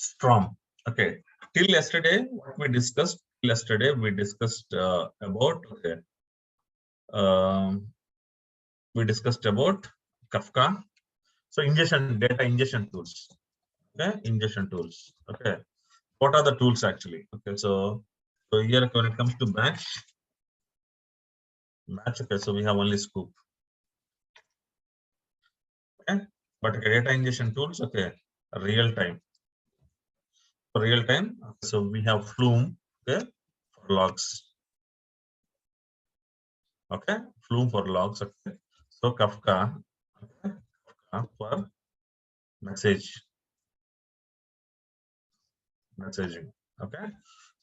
Storm. Okay, till yesterday what we discussed, about, okay, we discussed about Kafka. So data ingestion tools. Okay, ingestion tools. Okay, what are the tools actually? Okay, so here when it comes to batch, okay, so we have only Sqoop. Okay, but okay, data ingestion tools, okay, real time. For real time, so we have Flume, okay, for logs. Okay, Flume for logs. Okay, so Kafka, okay, Kafka for messaging. Okay,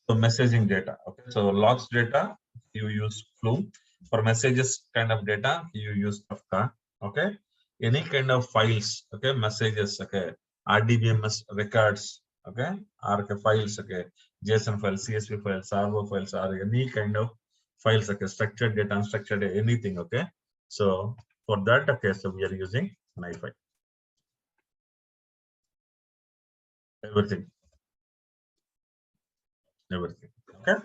so messaging data. Okay, so logs data you use Flume. For messages kind of data you use Kafka. Okay, any kind of files, okay, messages, okay, RDBMS records, okay, RK files, okay, JSON files, CSV files, RO files, or any kind of files, okay, structured data, unstructured data, anything. Okay, so for that, okay, so we are using NiFi. Everything. Okay,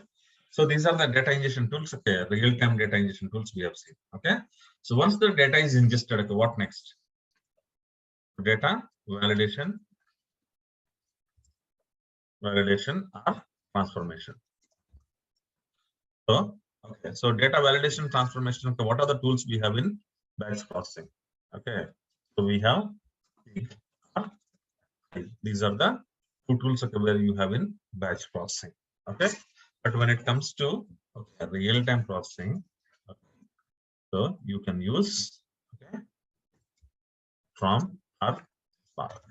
so these are the data ingestion tools. Okay, real-time data ingestion tools we have seen. Okay, so once the data is ingested, okay, what next? Data validation or transformation. So okay, so data validation, transformation. Okay, what are the tools we have in batch processing? Okay, so we have these are the two tools, okay, where you have in batch processing. Okay, but when it comes to, okay, real-time processing, okay, so you can use, okay, from or Spark.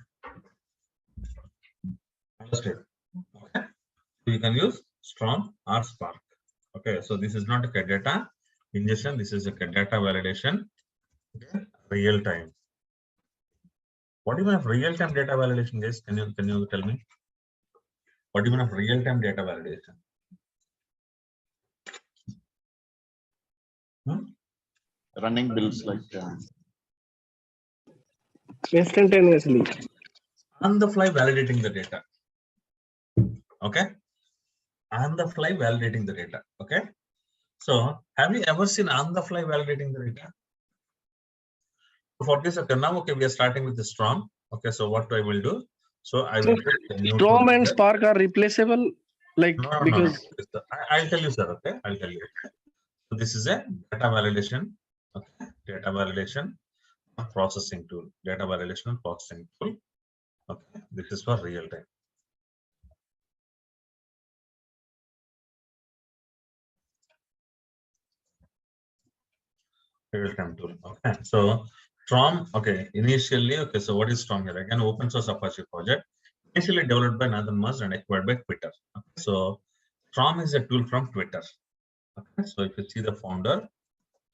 Understood? Okay, so you can use Storm or Spark. Okay, so this is not a data ingestion, this is a data validation. Okay, real time. What do you mean of real time data validation, guys? Can you tell me? What do you mean of real time data validation? Running builds like instantaneously. On the fly validating the data. Okay, on the fly validating the data. Okay, so have you ever seen on the fly validating the data? For this, okay, now, okay, we are starting with the Storm. Okay, so what I will do? So I will Storm and Spark are replaceable, like, no, because no. I'll tell you, sir. Okay, I'll tell you. So this is a data validation. Okay, data validation processing tool. Data validation processing tool. Okay, this is for real time. Real time tool. Okay, so Storm. Okay, initially, okay, so what is Storm here? Again, open source Apache project, initially developed by Nathan Musk and acquired by Twitter. Okay, so Storm is a tool from Twitter. Okay, so if you see the founder,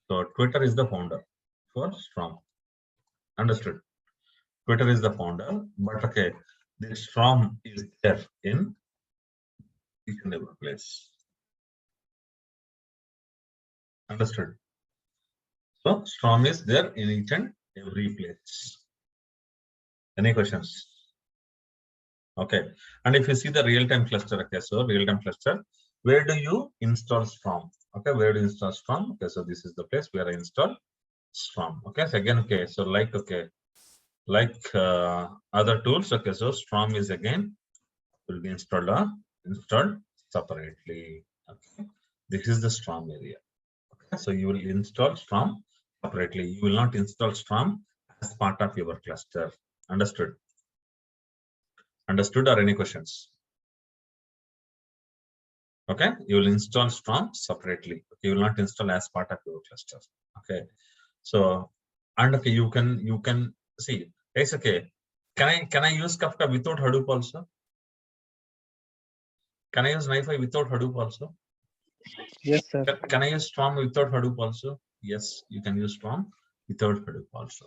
so Twitter is the founder for Storm. Understood? Twitter is the founder, but okay, the Storm is there in each and every place. Understood? So Storm is there in each and every place. Any questions? Okay, and if you see the real-time cluster, okay, so real-time cluster, where do you install Storm? Okay, where do you install Storm? Okay, so this is the place where I install Storm. Okay, so again, okay, so like, okay, like other tools, okay, so Storm is again will be installed separately. Okay, this is the Storm area. Okay, so you will install Storm separately. You will not install Storm as part of your cluster. Understood? Understood, or any questions? Okay, you will install Storm separately. Okay, you will not install as part of your cluster. Okay, so, and okay, you can see it's okay. Can I use Kafka without Hadoop also? Can I use NiFi without Hadoop also? yes, sir. Can I use Storm without Hadoop also? Yes, you can use Storm without Hadoop also.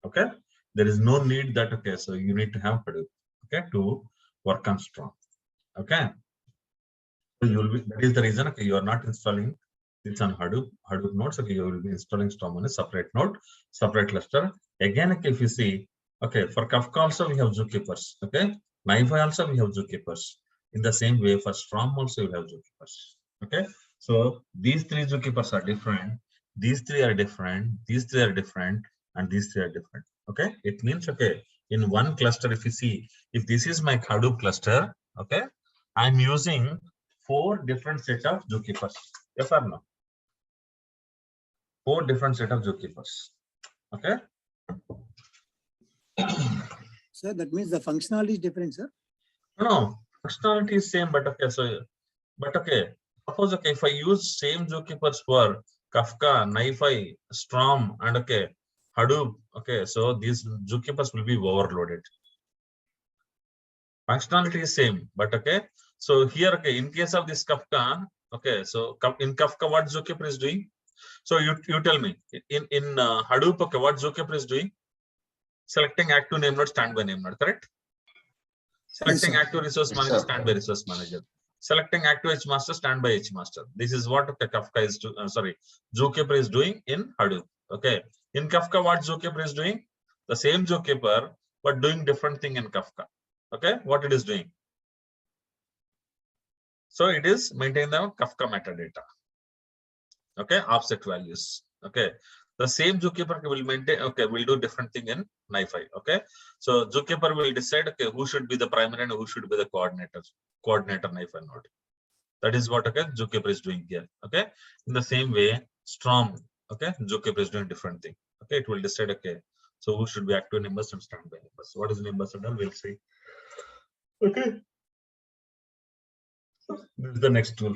Okay, there is no need that, okay, so you need to have Hadoop, okay, to work on Storm. Okay, so you will be, that is the reason, okay, you are not installing this on Hadoop nodes. Okay, you will be installing Storm on a separate node, separate cluster. Again, okay, if you see, okay, for Kafka also we have Zookeepers. Okay, NiFi also we have zookeepers. In the same way, for Strom also you have zookeepers. Okay, so these three zookeepers are different. These three are different. These three are different, and these three are different. Okay, it means okay. In one cluster, if you see, if this is my Hadoop cluster, okay, I'm using 4 different set of zookeepers. Yes or no? 4 different set of zookeepers. Okay. Sir, that means the functionality is different, sir. No, functionality is same, but okay, so but okay, suppose okay, if I use same zookeepers for Kafka, NiFi, Storm, and okay, Hadoop, okay, so these zookeepers will be overloaded. Functionality is same, but okay, so here okay, in case of this Kafka, okay, so in Kafka, what zookeeper is doing? So you tell me in Hadoop, okay, what zookeeper is doing? Selecting active name node, standby name node, correct? Selecting sir. active resource Yes, manager, sir. standby resource manager. Selecting active H master, standby H master. This is what okay, Kafka is zookeeper is doing in Hadoop. Okay, in Kafka, what zookeeper is doing? The same zookeeper, but doing different thing in Kafka. Okay, what it is doing? So it is maintain the Kafka metadata. Okay, offset values. Okay, the same zookeeper will maintain. Okay, will do different thing in NiFi. Okay, so zookeeper will decide okay who should be the primary and who should be the coordinator NiFi node. That is what okay zookeeper is doing here. Okay, in the same way, Storm. Okay, zookeeper is doing different thing. Okay, it will decide okay. So who should be active numbers and standby numbers? What is numbers and all? We'll see. Okay, this is the next tool.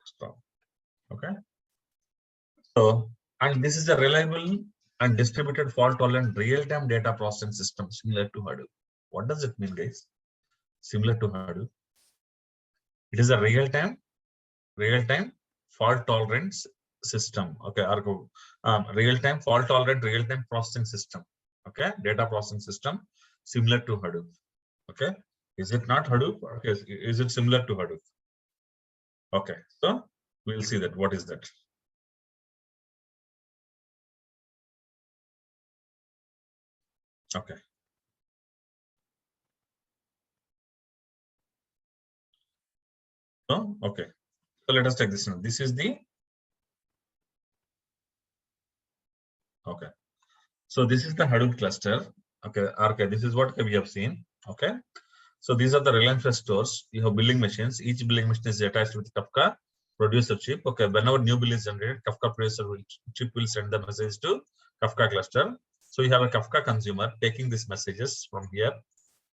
Storm. Okay. So, and this is a reliable and distributed fault tolerant real-time data processing system similar to Hadoop. What does it mean, guys? Similar to Hadoop. It is a real-time fault tolerance system. Okay, real-time fault tolerant real-time processing system. Okay, data processing system similar to Hadoop. Okay, is it not Hadoop? Okay, is it similar to Hadoop? Okay, so we'll see that. What is that? Okay. So, okay. So let us take this one. This is the okay. So this is the Hadoop cluster. Okay. Okay. This is what we have seen. Okay. So these are the Reliance stores. You have billing machines. Each billing machine is attached with Kafka producer chip. Okay. Whenever new bill is generated, Kafka producer chip will send the message to Kafka cluster. So you have a Kafka consumer taking these messages from here.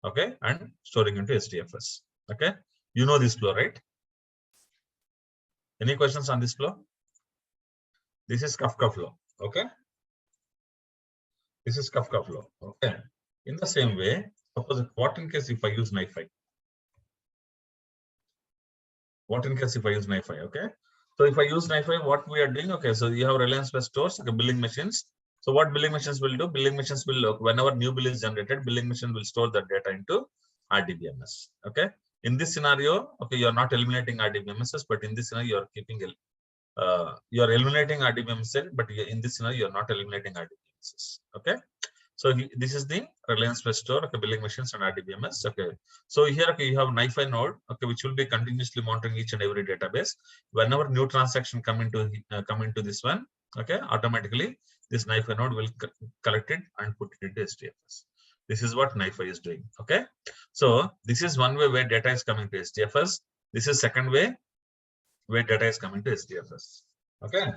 Okay. And storing into HDFS. Okay. You know this flow, right? Any questions on this flow? This is Kafka flow. Okay. This is Kafka flow. Okay. In the same way, suppose what in case if I use NiFi? What in case if I use NiFi? Okay. So if I use NiFi, what we are doing? Okay. So you have Reliance West stores, okay, billing machines. So what billing machines will do? Billing machines will look whenever new bill is generated, billing machine will store that data into RDBMS. Okay. In this scenario, okay, you are not eliminating RDBMSs, but in this scenario, you are keeping you are eliminating RDBMS, but in this scenario, you are not eliminating RDBMSs. Okay. So this is the Reliance West store, okay, billing machines and RDBMS. Okay. So here okay, you have NiFi node, okay, which will be continuously monitoring each and every database. Whenever new transaction come into this one, okay, automatically this NiFi node will collect it and put it into HDFS. This is what NiFi is doing. Okay. So this is one way where data is coming to HDFS. This is second way where data is coming to HDFS. Okay.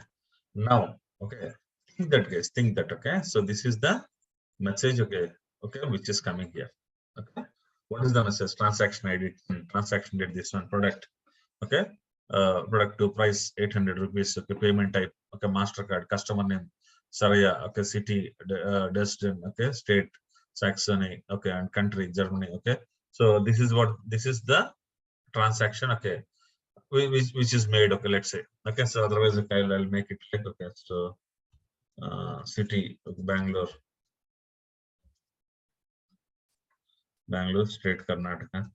Now, okay, think that guys, think that. Okay. So this is the message, okay, which is coming here. Okay, what is the message? Transaction ID, transaction date, this one, product, okay, product to price 800 rupees, okay, payment type, okay, MasterCard, customer name, Saraya, okay, city, Dresden, okay, state, Saxony, okay, and country, Germany, okay. So this is the transaction, okay, which is made, okay, let's say, okay. So otherwise, okay, I'll make it like, okay, so city, okay, Bangalore, state Karnataka,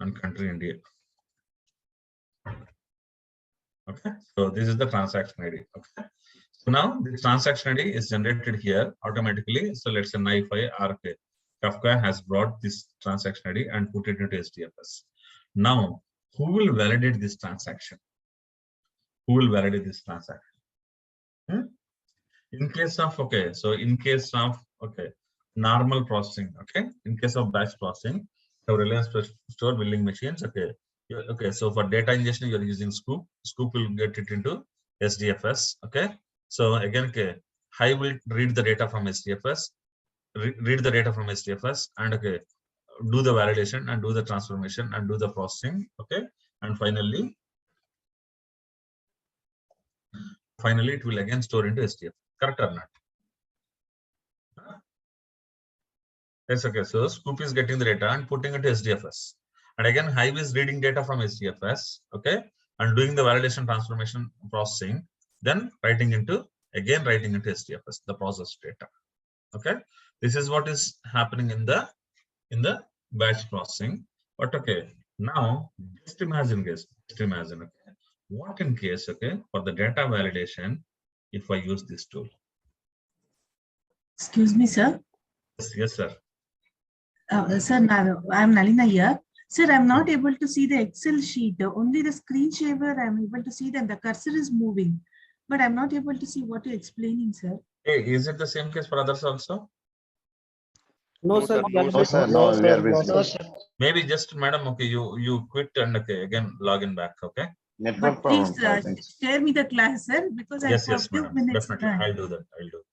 and country India. Okay, so this is the transaction ID. Okay, So now the transaction ID is generated here automatically. So let's say NiFi RK. Kafka has brought this transaction ID and put it into HDFS. Now, who will validate this transaction? Who will validate this transaction? In case of, okay, so in case of, okay, normal processing, okay, in case of batch processing, so Reliance Store billing machines, okay, okay, so for data ingestion, you're using Scoop. Scoop will get it into SDFS, okay. So again, okay, Hive will read the data from SDFS, read the data from SDFS, and okay, do the validation and do the transformation and do the processing, okay, and finally it will again store into SDFS. Correct or not? Yes, okay. So Scoop is getting the data and putting it to SDFS. And again, Hive is reading data from SDFS, okay, and doing the validation, transformation, processing, then writing into SDFS, the process data. Okay. This is what is happening in the batch processing. But okay, now just imagine, guys, okay, what in case, okay, for the data validation, if I use this tool? Excuse me, sir. Yes, sir. Sir, I'm Nalina here. Sir, I'm not able to see the Excel sheet. Only the screen shaver I'm able to see, then the cursor is moving. But I'm not able to see what you're explaining, sir. Hey, is it the same case for others also? No, sir. No, sir. No, we are busy. No, sir. Maybe just, madam, okay, you quit and okay, again log in back, okay? Network But please problem, I think. share me the class, sir, because I Yes, have yes, few madam, minutes. definitely, I'll do that,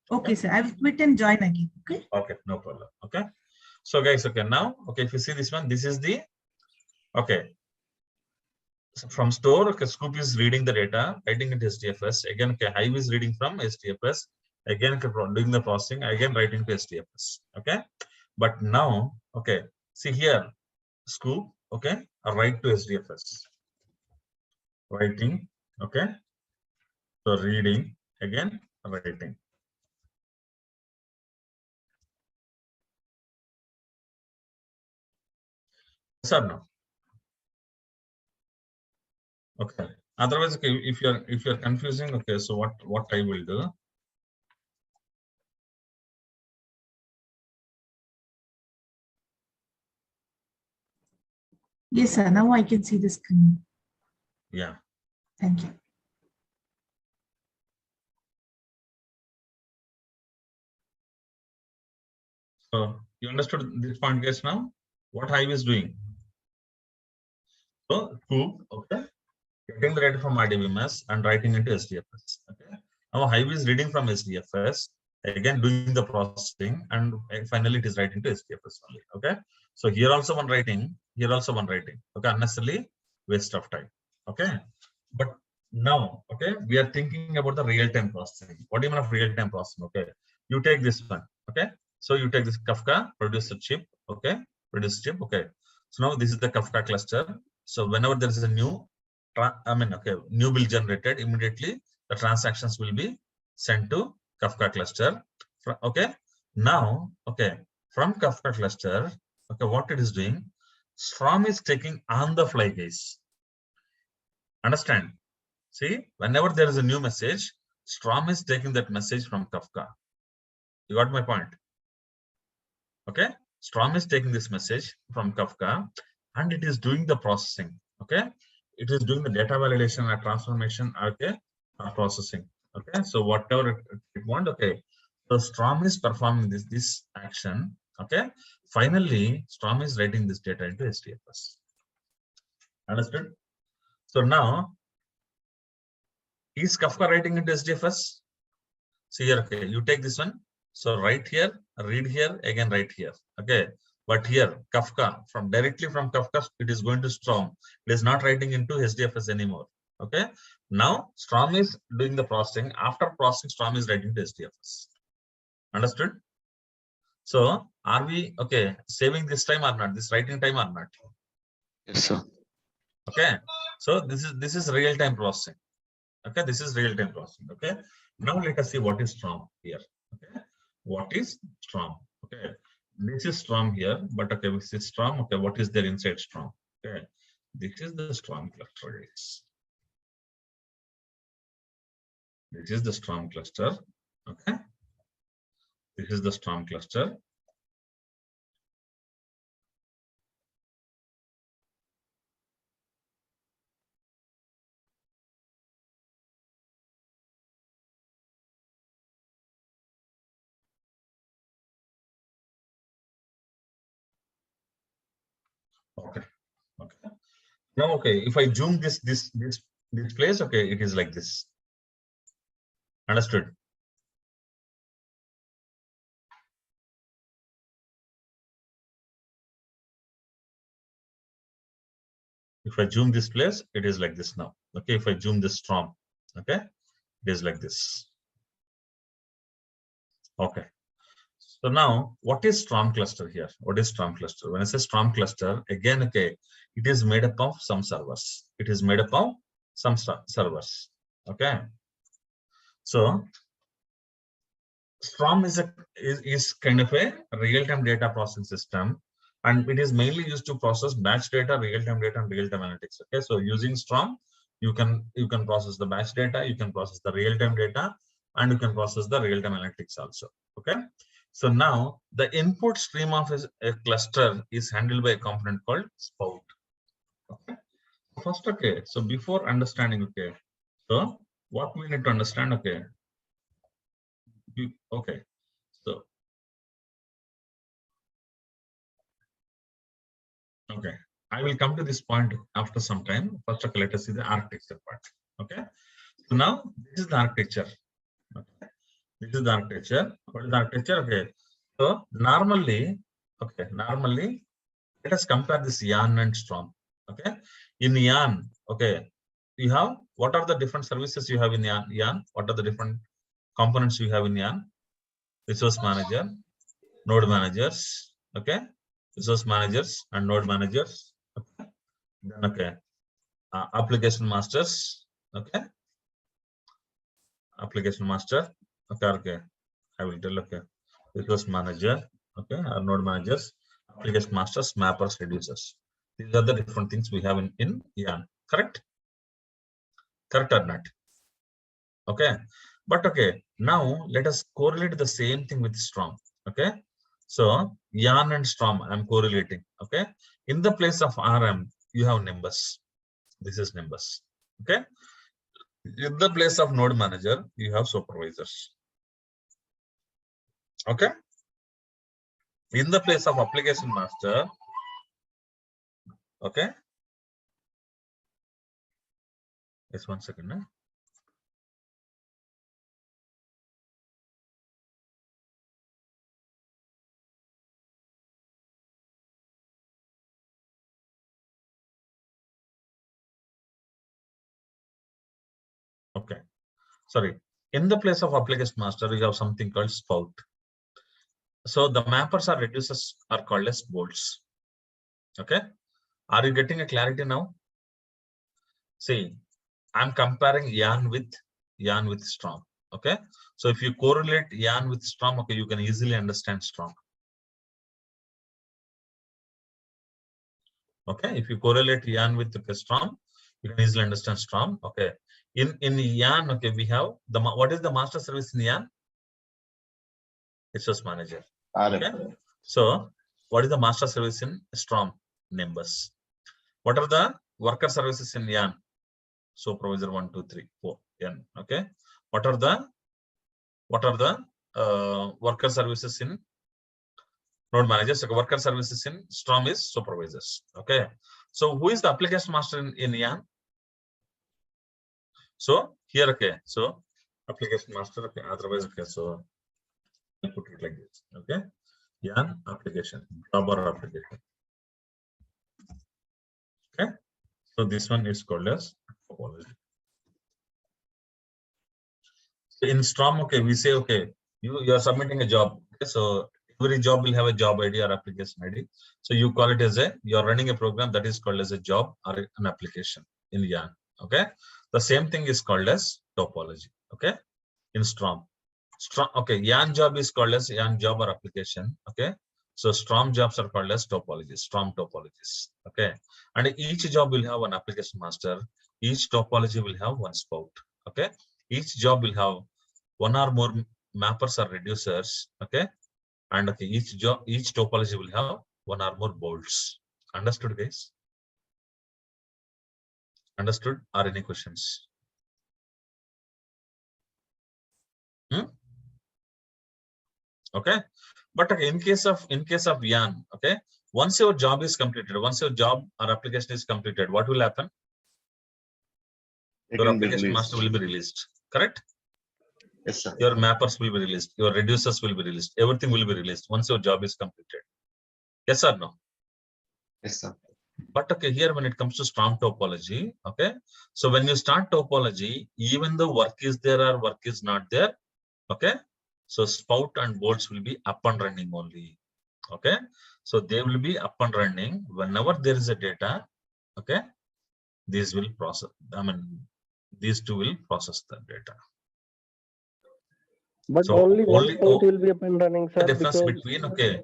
Okay, sir, I will quit and join again. Okay. Okay, no problem, okay? So guys, okay, now, okay, if you see this one, this is the, okay. So from store, okay, Scoop is reading the data, writing it SDFS. Again, okay, Hive is reading from SDFS. Again, okay, doing the processing, again writing to SDFS, okay? But now, okay, see here, Scoop, okay, write to SDFS. Writing, okay? So reading, again, writing. Yes or no? Okay. Otherwise, okay, if you're confusing, okay, so what I will do? Yes, sir. Now I can see the screen. Yeah. Thank you. So you understood this point, guys, now? What Hive is doing? So Scoop, okay, getting the data from RDBMS and writing into SDFS. Okay. Now Hive is reading from SDFS, again doing the processing, and finally it is writing to SDFS only. Okay. So here also one writing, here also one writing. Okay, unnecessarily waste of time. Okay. But now, okay, we are thinking about the real-time processing. What do you mean of real-time processing? Okay, you take this one. Okay, so you take this Kafka producer chip. Okay, producer chip. Okay, so now this is the Kafka cluster. So whenever there is a new, new bill generated, immediately the transactions will be sent to Kafka cluster. Okay, now, okay, from Kafka cluster, okay, what it is doing, Storm is taking on the fly, guys. Understand? See, whenever there is a new message, Storm is taking that message from Kafka. You got my point? Okay, Storm is taking this message from Kafka and it is doing the processing. Okay, it is doing the data validation and transformation. Okay, processing. Okay, so whatever it wants. Okay, so Storm is performing this action. Okay, finally, Storm is writing this data into SDFS. Understood? So now, is Kafka writing into SDFS? See here, okay, you take this one. So right here, read here, again write here. Okay, but here Kafka, directly from Kafka, it is going to Storm. It is not writing into SDFS anymore. Okay, now Storm is doing the processing. After processing, Storm is writing to SDFS. Understood? So are we okay saving this time or not? This writing time or not? Yes, sir. Okay, so this is real-time processing. Okay, this is real-time processing. Okay, now let us see what is Storm here. Okay, what is Storm? Okay, this is Storm here, but okay, this is Storm. Okay, what is there inside Storm? Okay, this is the Storm cluster. This is the Strom cluster. Okay. This is the Strom cluster. Okay. Okay. Now, okay, if I zoom this place, okay, it is like this. Understood? If I zoom this place, it is like this now. Okay, if I zoom this Strom, okay, it is like this. Okay. So now, what is Strom cluster here? What is Strom cluster? When I say Strom cluster, again, okay, it is made up of some servers. It is made up of some servers. Okay. So Strom is kind of a real-time data processing system, and it is mainly used to process batch data, real-time data, and real-time analytics. Okay, so using Strom, you can process the batch data, you can process the real-time data, and you can process the real-time analytics also. Okay, so now the input stream of a cluster is handled by a component called Spout. Okay, first, okay, so before understanding, okay, so what we need to understand, okay, okay, so okay, I will come to this point after some time. First, okay, let us see the architecture part. Okay, so now this is the architecture. Okay, this is the architecture. What is the architecture? Okay, so normally, okay, normally, let us compare this Yarn and Strom. Okay, in Yarn, okay, you have what are the different services you have in Yarn? What are the different components you have in Yarn? Resource manager, node managers, okay, resource managers and node managers. Okay. Then okay, application masters, okay, application master, okay, I will tell, okay, resource manager, okay, or node managers, application masters, mappers, reducers. These are the different things we have in Yarn. Correct? Correct or not? Okay, but okay, now let us correlate the same thing with Strom. Okay, so Yarn and Strom I'm correlating. Okay, in the place of RM you have Nimbus. This is Nimbus. Okay, in the place of node manager you have supervisors. Okay, in the place of application master, okay, just 1 second. Okay, sorry, in the place of application master you have something called Spout. So the mappers or reducers are called as bolts. Okay, are you getting a clarity now? See, I'm comparing Yarn with Strom. Okay, so if you correlate Yarn with Strom, okay, you can easily understand Strom. Okay, if you correlate Yarn with Strom, you can easily understand Strom. Okay, in Yarn, okay, we have the what is the master service in Yarn? Resource manager. Okay, so what is the master service in Strom? Nimbus. What are the worker services in Yarn? Supervisor 1, 2, 3, 4, N. Okay, what are the worker services in node managers? Okay, worker services in Strom is supervisors. Okay, so who is the application master in Yarn? So here, okay, so application master, okay, otherwise, okay, so I put it like this. Okay, Yarn application, job or application. Okay, so this one is called as topology. In Strom, okay, we say, okay, you are submitting a job. Okay, so every job will have a job ID or application ID. So you call it as you are running a program that is called as a job or an application in Yarn. Okay, the same thing is called as topology. Okay, in Strom, okay, Yarn job is called as Yarn job or application. Okay, so Strom jobs are called as topologies, Strom topologies. Okay, and each job will have one application master. Each topology will have one spout. Okay, each job will have one or more mappers or reducers, okay? And okay, each topology will have one or more bolts. Understood, guys? Understood? Or any questions? Okay, but okay, in case of Yarn, okay, once your job is completed, once your job or application is completed, what will happen? It Your can be application released. master will be released, correct? Yes, sir. Your mappers will be released, your reducers will be released, everything will be released once your job is completed. Yes or no? Yes, sir. But okay, here when it comes to strong topology, okay, so when you start topology, even though work is there or work is not there, okay, so spout and bolts will be up and running only. Okay, so they will be up and running whenever there is a data. Okay, these will process. I mean, these two will process the data. But So only one only spout will be up and running, the sir. difference Because between, okay,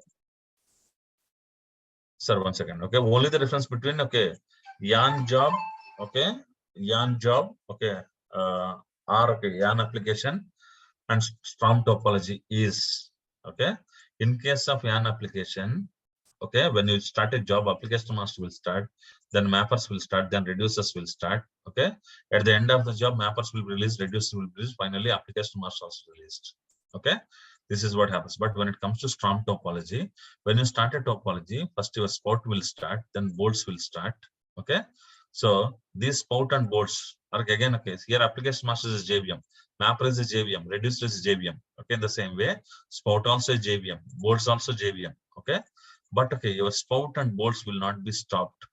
sir, 1 second. Okay, only the difference between, okay, yarn job, okay, yarn job, okay, or okay, yarn application and strong topology is, okay, in case of yarn application, okay, when you start a job, application master will start, then mappers will start, then reducers will start. Okay, at the end of the job, mappers will be released, reducers will be released, finally application master also released. Okay, this is what happens. But when it comes to strong topology, when you start a topology, first your spout will start, then bolts will start. Okay, so these spout and bolts are again, okay, here application master is JVM, mapper is a JVM, reducer is JVM. Okay, in the same way, spout also is JVM, bolts also JVM. Okay, but okay, your spout and bolts will not be stopped.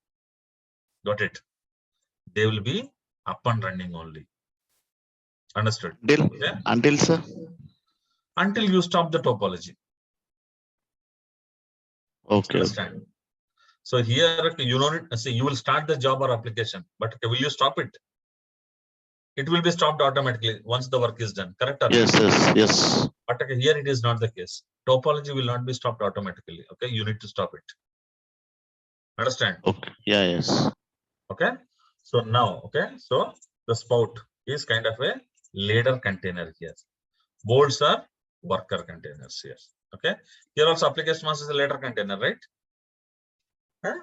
Got it? They will be up and running only. Understood? Until sir. Until you stop the topology. Okay. Understand? So here, okay, you know, see, you will start the job or application, but okay, will you stop it? It will be stopped automatically once the work is done. Correct? Yes, yes, yes. But okay, here it is not the case. Topology will not be stopped automatically. Okay, you need to stop it. Understand? Okay. Yeah, yes. Okay. So now, okay, so the spout is kind of a ladder container here. Bolts are worker containers here. Okay. Here also application master is a ladder container, right? Huh?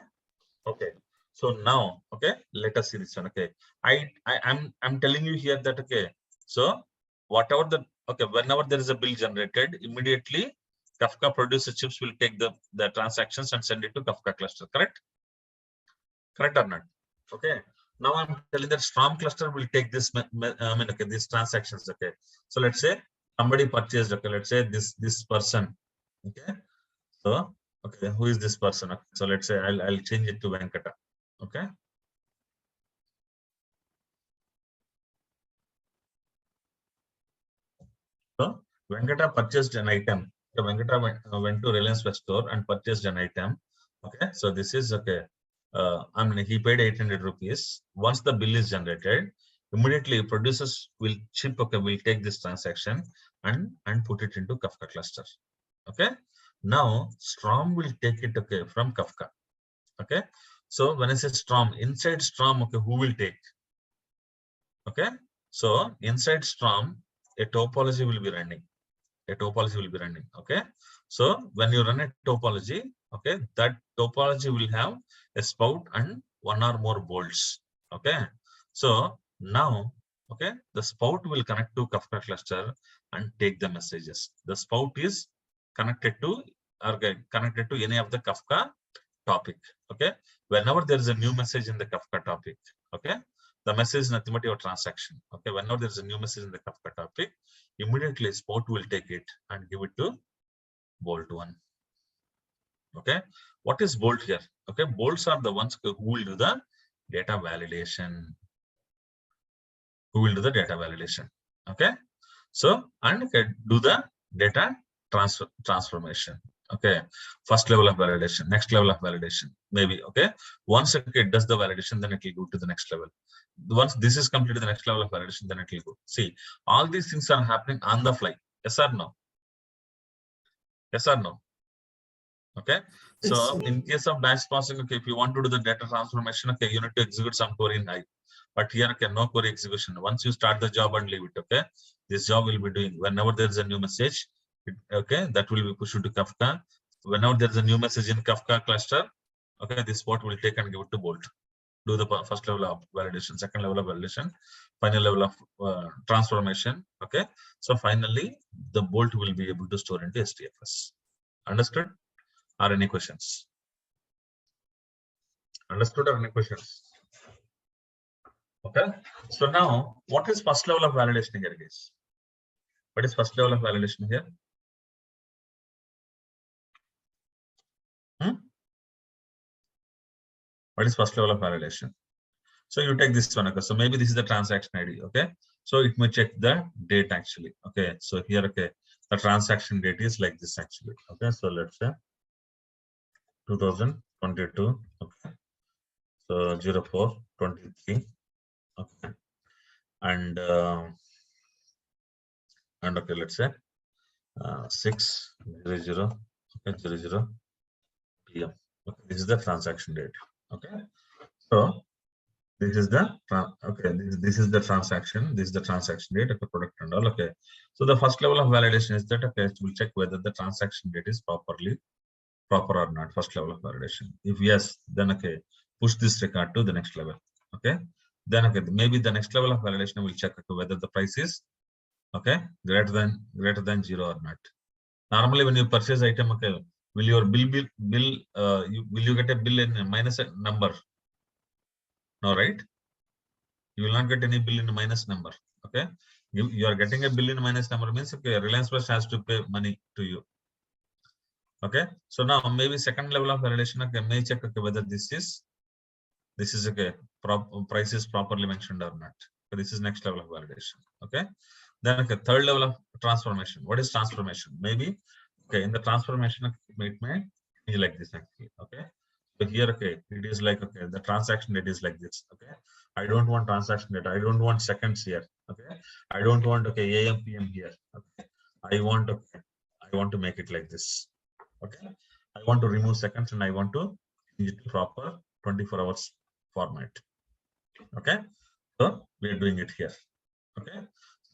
Okay. So now, okay, let us see this one. Okay, I'm telling you here that, okay, so whatever the, okay, whenever there is a bill generated, immediately Kafka producer chips will take the transactions and send it to Kafka cluster. Correct? Correct or not? Okay. Now I'm telling that Storm cluster will take this, okay, these transactions. Okay. So let's say somebody purchased, okay, let's say this person. Okay. So, okay, who is this person? Okay. So let's say I'll change it to Venkata. Okay. So Venkata purchased an item. So Venkata went to Reliance West store and purchased an item. Okay. So this is, okay. I mean, he paid 800 rupees. Once the bill is generated, immediately producers will chip, okay, will take this transaction and put it into Kafka cluster. Okay. Now Storm will take it, okay, from Kafka. Okay. So when I say Storm, inside Storm, okay, who will take? Okay. So inside Storm, a topology will be running. A topology will be running. Okay. So when you run a topology, okay, that topology will have a spout and one or more bolts. Okay. So now, okay, the spout will connect to Kafka cluster and take the messages. The spout is connected to, or connected to any of the Kafka topic. Okay. Whenever there is a new message in the Kafka topic, okay, the message is nothing but your transaction. Okay. Whenever there is a new message in the Kafka topic, immediately spout will take it and give it to bolt one. Okay. What is bolt here? Okay. Bolts are the ones who will do the data validation. Who will do the data validation? Okay. So, and okay, do the data transformation. Okay. First level of validation, next level of validation, maybe. Okay. Once it does the validation, then it will go to the next level. Once this is completed, the next level of validation, then it will go. See, all these things are happening on the fly. Yes or no? Yes or no? Okay. So in case of batch processing, okay, if you want to do the data transformation, okay, you need to execute some query in Hive. But here, okay, no query execution. Once you start the job and leave it, okay, this job will be doing whenever there is a new message, okay, that will be pushed to Kafka. Whenever there is a new message in Kafka cluster, okay, this bot will take and give it to Bolt. Do the first level of validation, second level of validation, final level of transformation. Okay, so finally the Bolt will be able to store into SDFS. Understood? Or any questions? Understood or any questions? Okay, so now what is first level of validation here, guys? What is first level of validation here? What is first level of validation? So you take this one, okay, so maybe this is the transaction ID, okay, so it may check the date actually. Okay, so here, okay, the transaction date is like this actually. Okay, so let's say 2022, okay, so 04/23, okay, and okay, let's say 6:00, okay, 00 PM. Okay, this is the transaction date. Okay, so this is the okay, this is the transaction, this is the transaction date of the product and all. Okay, so the first level of validation is that, okay, it will check whether the transaction date is proper or not. First level of validation. If yes, then okay, push this record to the next level. Okay, then okay, maybe the next level of validation will check, okay, whether the price is, okay, greater than 0 or not. Normally when you purchase item, okay, will your bill will you get a bill in a minus number? No, right? You will not get any bill in a minus number. Okay, you are getting a bill in a minus number means, okay, Reliance Fresh has to pay money to you. Okay, so now maybe second level of validation, okay, may check, okay, whether this is okay, price is properly mentioned or not. So this is next level of validation. Okay, then okay, third level of transformation. What is transformation? Maybe, okay, in the transformation, it may be like this actually. Okay, so here, okay, it is like, okay, the transaction date is like this. Okay, I don't want transaction date, I don't want seconds here. Okay, I don't want, okay, AM PM here. Okay, I want to make it like this. Okay, I want to remove seconds and I want to use it proper 24 hours format. Okay, so we are doing it here. Okay,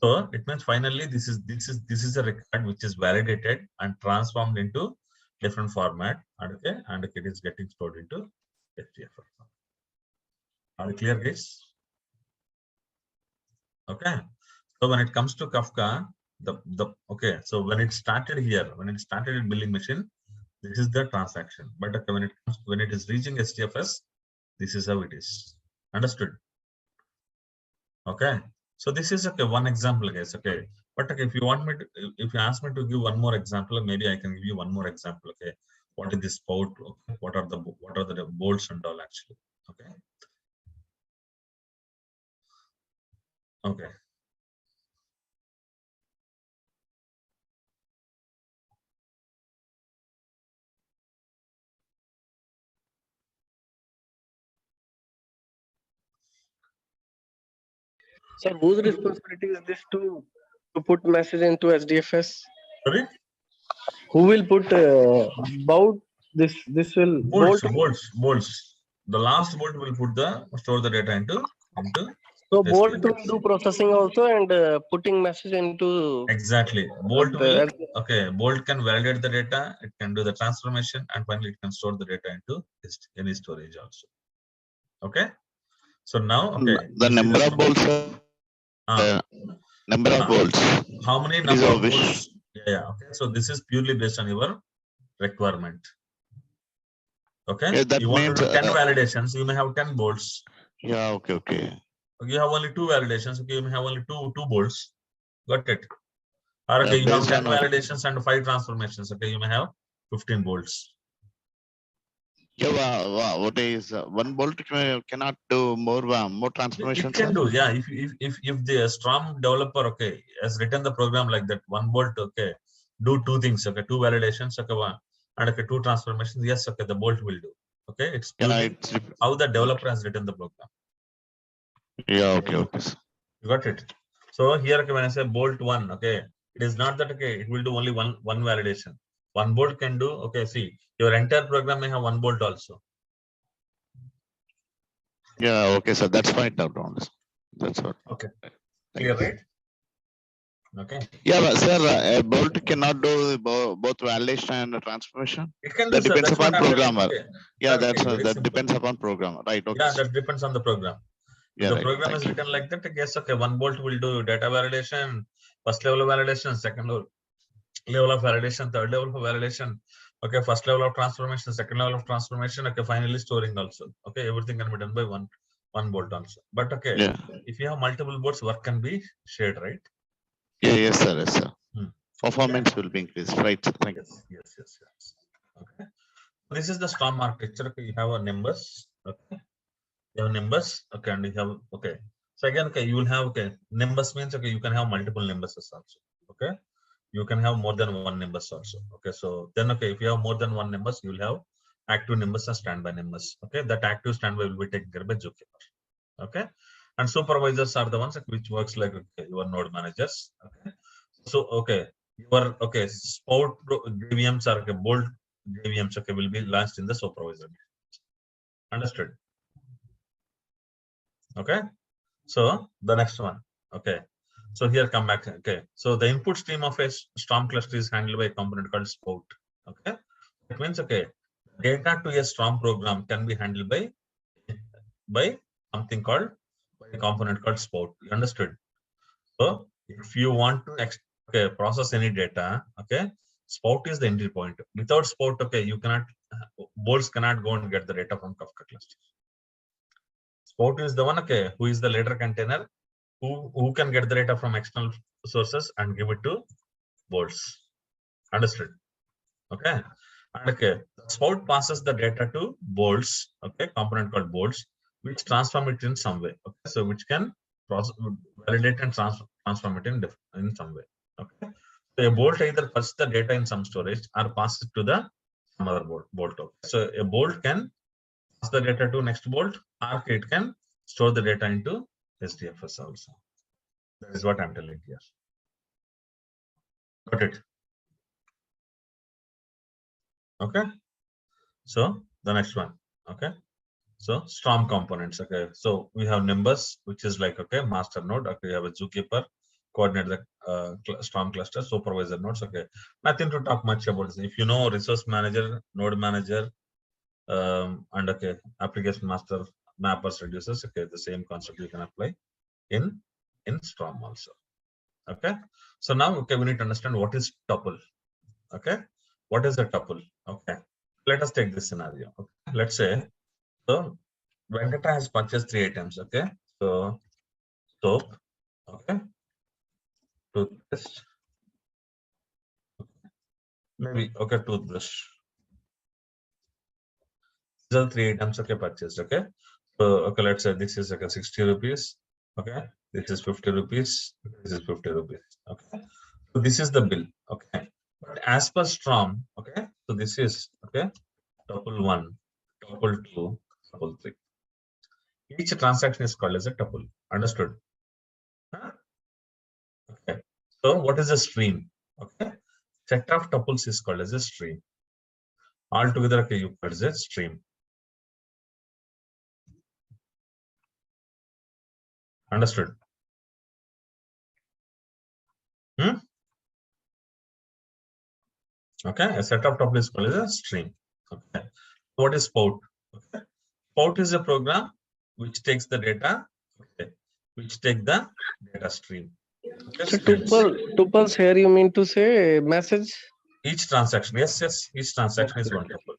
so it means finally this is a record which is validated and transformed into different format, and okay, and it is getting stored into SDFS. Are you clear, guys? Okay, so when it comes to Kafka, okay, so when it started here, when it started in billing machine, this is the transaction. But okay, when it is reaching SDFS, this is how it is. Understood? Okay, so this is, okay, one example, guys. Okay, but okay, if you ask me to give one more example, maybe I can give you one more example. Okay, what is this port? Okay, what are the bolts and all actually? Okay. Okay. Sir, whose responsibility is this to put message into SDFS? Sorry? Who will put bolt? This will Bolts. The last bolt will store the data into. So bolt SDFS. will do processing also and putting message into. Exactly. Bolt will, okay, Bolt can validate the data, it can do the transformation, and finally it can store the data into any storage also. Okay. So now, okay, The number of bolts. Number of bolts. How many number of bolts? Yeah. Okay. So this is purely based on your requirement. Okay. Yeah, that you want means, to do 10 validations, you may have 10 bolts. Yeah. Okay. You have only 2 validations. Okay, you may have only two bolts. Got it? Or okay, you have based 10 on validations and 5 transformations. Okay, you may have 15 bolts. Yeah. What is one bolt cannot do more transformations? It can do, yeah. If the strong developer, okay, has written the program like that, one bolt, okay, do 2 things, okay, 2 validations, okay, and okay, 2 transformations. Yes, okay, the bolt will do. Okay, it's how the developer has written the program. Yeah. Okay. You got it. So here, okay, when I say bolt 1, okay, it is not that, okay, it will do only one validation. One bolt can do, okay, see, your entire program may have 1 bolt also. Yeah. Okay. So that's fine. That's what. Okay. Thank Clear, you. right? Okay. Yeah, but sir, a bolt cannot do both validation and transformation. It can do, That sir. depends That's what upon I'm telling. programmer. Okay. Yeah, Sir, okay, very that simple. depends upon programmer. Right. Okay. Yeah, that depends on the program. Yeah, The right. program Thank is you. written like that. Yes, okay. 1 bolt will do data validation, first level of validation, second level of validation, third level of validation. Okay, first level of transformation, second level of transformation. Okay, finally storing also. Okay, everything can be done by one bolt also. But okay, Yeah. if you have multiple bolts, work can be shared, right? Yeah. Yes, sir. Yes, sir. Hmm. Performance will be increased. Right. Sir. Thank you. Yes. Okay. This is the STORM architecture. Okay, you have a Nimbus. Okay, you have Nimbus. Okay, and you have okay. So again, okay, you will have okay. Nimbus means okay, you can have multiple Nimbuses also. Okay, you can have more than one Nimbus also. Okay, so then okay, if you have more than one Nimbus, you will have active Nimbus and standby Nimbus. Okay, that active standby will be taken care by Zookeeper. Okay, and supervisors are the ones which works like okay, your node managers. Okay, so okay, your okay Spout JVMs are okay, bolt JVMs okay will be launched in the supervisor. Understood? Okay, so the next one. Okay, so here come back. Okay, so the input stream of a Storm cluster is handled by a component called Spout. Okay, it means okay, data to a Storm program can be handled by something called by a component called Spout. You understood? So if you want to okay, process any data, okay, Spout is the entry point. Without Spout, okay, you cannot bolts cannot go and get the data from Kafka cluster. Spout is the one, okay, who is the later container who can get the data from external sources and give it to bolts. Understood? Okay. And okay, Spout passes the data to bolts, okay, component called bolts, which transform it in some way. Okay, so which can process, validate and transform it in some way. Okay. So a bolt either puts the data in some storage or passes it to some other bolt. Okay. So a bolt can pass the data to next bolt, or it can store the data into SDFS also. That is what I'm telling here. Got it? Okay. So the next one. Okay. So Storm components. Okay. So we have Nimbus, which is like okay, master node. Okay, we have a Zookeeper, coordinate the Storm cluster, supervisor nodes. Okay. Nothing to talk much about this. If you know resource manager, node manager, and okay, application master, mappers, reducers. Okay, the same concept you can apply in Storm also. Okay. So now okay, we need to understand what is tuple. Okay, what is a tuple? Okay, let us take this scenario. Okay, let's say so Venkata has purchased 3 items. Okay, so soap, okay, toothpaste, maybe okay, toothbrush. These are 3 items. Okay, purchased. Okay, so okay, let's say this is okay 60 rupees. Okay, this is 50 rupees. This is 50 rupees. Okay, so this is the bill. Okay, but as per Storm, okay, so this is okay tuple 1, tuple 2, tuple 3. Each transaction is called as a tuple. Understood? Huh? Okay. So what is a stream? Okay. Set of tuples is called as a stream. Altogether, okay, you call it as a stream. Understood? Okay. A set of tuples is called as a stream. Okay. What is Spout? Okay. Spout is a program which takes the data. Okay. Which take the data stream. Okay. So Streams. tuples here you mean to say message? Each transaction, yes, each transaction is one tuple.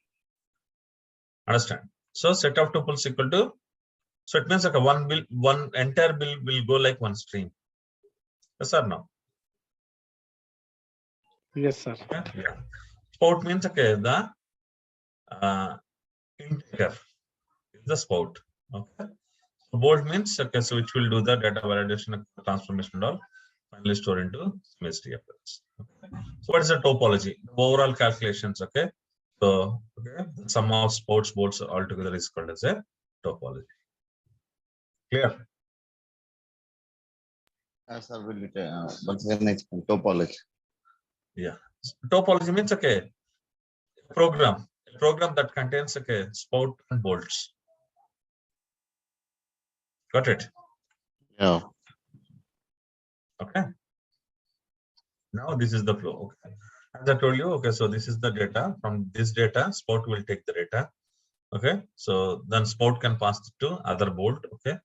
Understand? So set of tuples equal to, so it means like one entire bill will go like one stream. Yes or no? Yes, sir. Okay. Yeah. Spout means okay, the integer is the spout. Okay. So bolt means okay, so which will do the data validation, transformation, and all, finally store into some SDFS. Okay. So what is the topology? The overall calculations. Okay. So okay, the sum of spouts, bolts altogether is called as a topology. Clear? Sir, will it once again explain topology? Yeah. Topology means okay, a program that contains okay spout and bolts. Got it? Yeah. Okay. Now this is the flow. Okay. As I told you, okay, so this is the data. From this data, Spout will take the data. Okay, so then Spout can pass it to other bolt. Okay,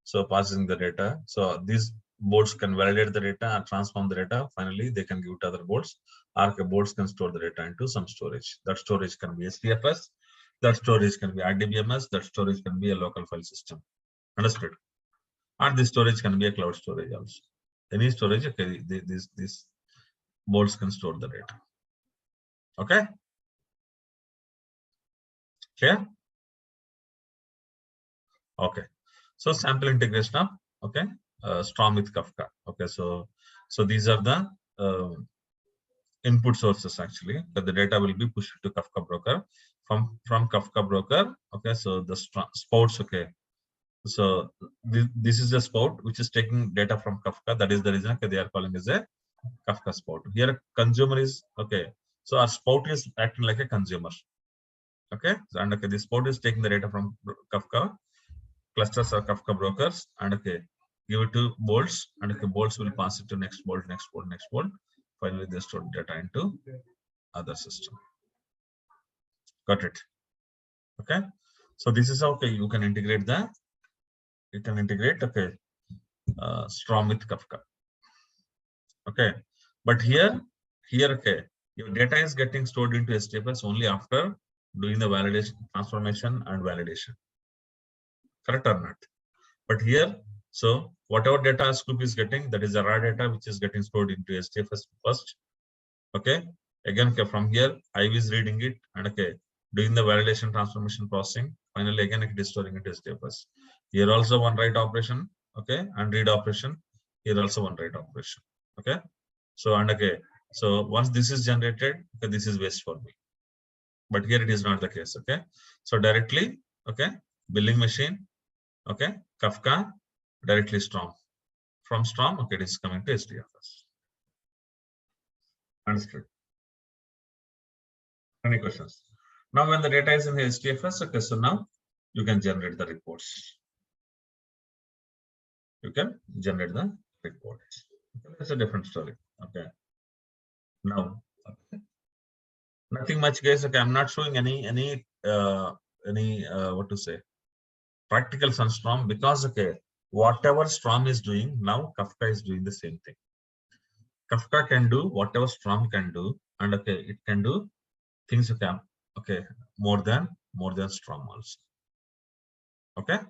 so passing the data. So these bolts can validate the data and transform the data. Finally, they can give to other bolts. Or bolts can store the data into some storage. That storage can be SDFS. That storage can be RDBMS. That storage can be a local file system. Understood? And this storage can be a cloud storage also. Any storage, okay, these bolts can store the data. Okay. Clear? Okay. So sample integration of Storm with Kafka. Okay, so these are the input sources actually, that the data will be pushed to Kafka broker. From Kafka broker, okay, so the Spouts, okay, so this is the Spout which is taking data from Kafka. That is the reason they are calling as a Kafka Spout. Here consumer is, okay, so our Spout is acting like a consumer. Okay, and okay, this Spout is taking the data from Kafka clusters or Kafka brokers, and okay, give it to bolts, and okay, bolts will pass it to next bolt, next bolt, next bolt. Finally, they store data into other system. Got it? Okay. So this is how, okay, you can integrate okay, Storm with Kafka. Okay, but here, okay, your data is getting stored into SDFS only after doing the validation, transformation, and validation. Correct or not? But here, so whatever data Scoop is getting, that is the raw data which is getting stored into SDFS first. Okay, again, okay, from here IV is reading it and okay, doing the validation, transformation, processing. Finally, again, it is storing into SDFS. Here also one write operation, okay, and read operation. Here also one write operation. Okay, so and okay, so once this is generated, okay, this is waste for me. But here it is not the case. Okay, so directly, okay, billing machine, okay, Kafka, directly Storm. From Storm, okay, it is coming to SDFS. Understood? Any questions? Now, when the data is in the SDFS, okay, so now you can generate the reports. You can generate the reports. Okay, that's a different story. Okay. Now, okay, nothing much, guys. Okay, I'm not showing any what to say, practicals on Storm, because okay, whatever Storm is doing now, Kafka is doing the same thing. Kafka can do whatever Storm can do, and okay, it can do things, okay, more than Storm also. Okay,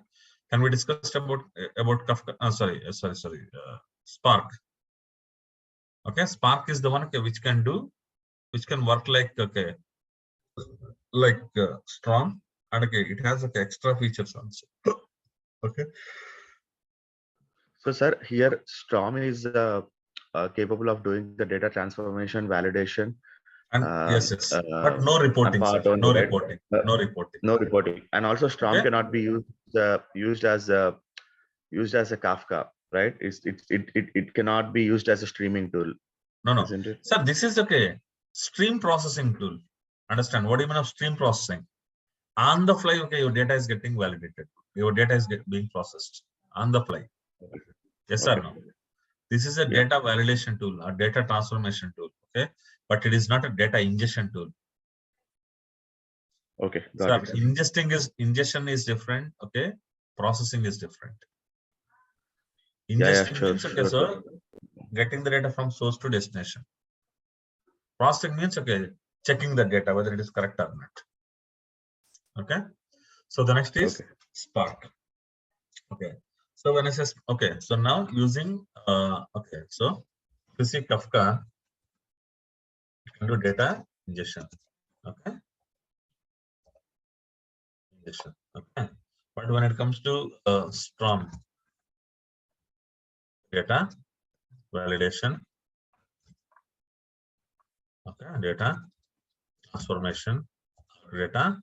can we discuss about Kafka? Spark. Okay, Spark is the one, okay, which can work like, okay, like Storm, and okay, it has okay extra features also. Okay. So, sir, here Storm is capable of doing the data transformation, validation, And yes, but no reporting, apart sir. on No that, reporting. No reporting. no reporting, and also Storm Okay. cannot be used as a Kafka, right? It cannot be used as a streaming tool. No, isn't it? sir. This is okay. Stream processing tool. Understand what do you mean of stream processing? On the fly, okay, your data is getting validated. Your data is being processed on the fly. Yes or no? This is a data validation tool, a data transformation tool. Okay, but it is not a data ingestion tool. Okay, got So it. ingestion is different. Okay, processing is different. Yeah, Ingesting sure, means, okay, sure. so getting the data from source to destination. Processing means, okay, checking the data whether it is correct or not. Okay, so the next is Spark. Okay, so when I say, okay, so now using okay, so you see Kafka, you can do data ingestion. Okay, ingestion. Okay, but when it comes to Storm, data validation, okay, data transformation, data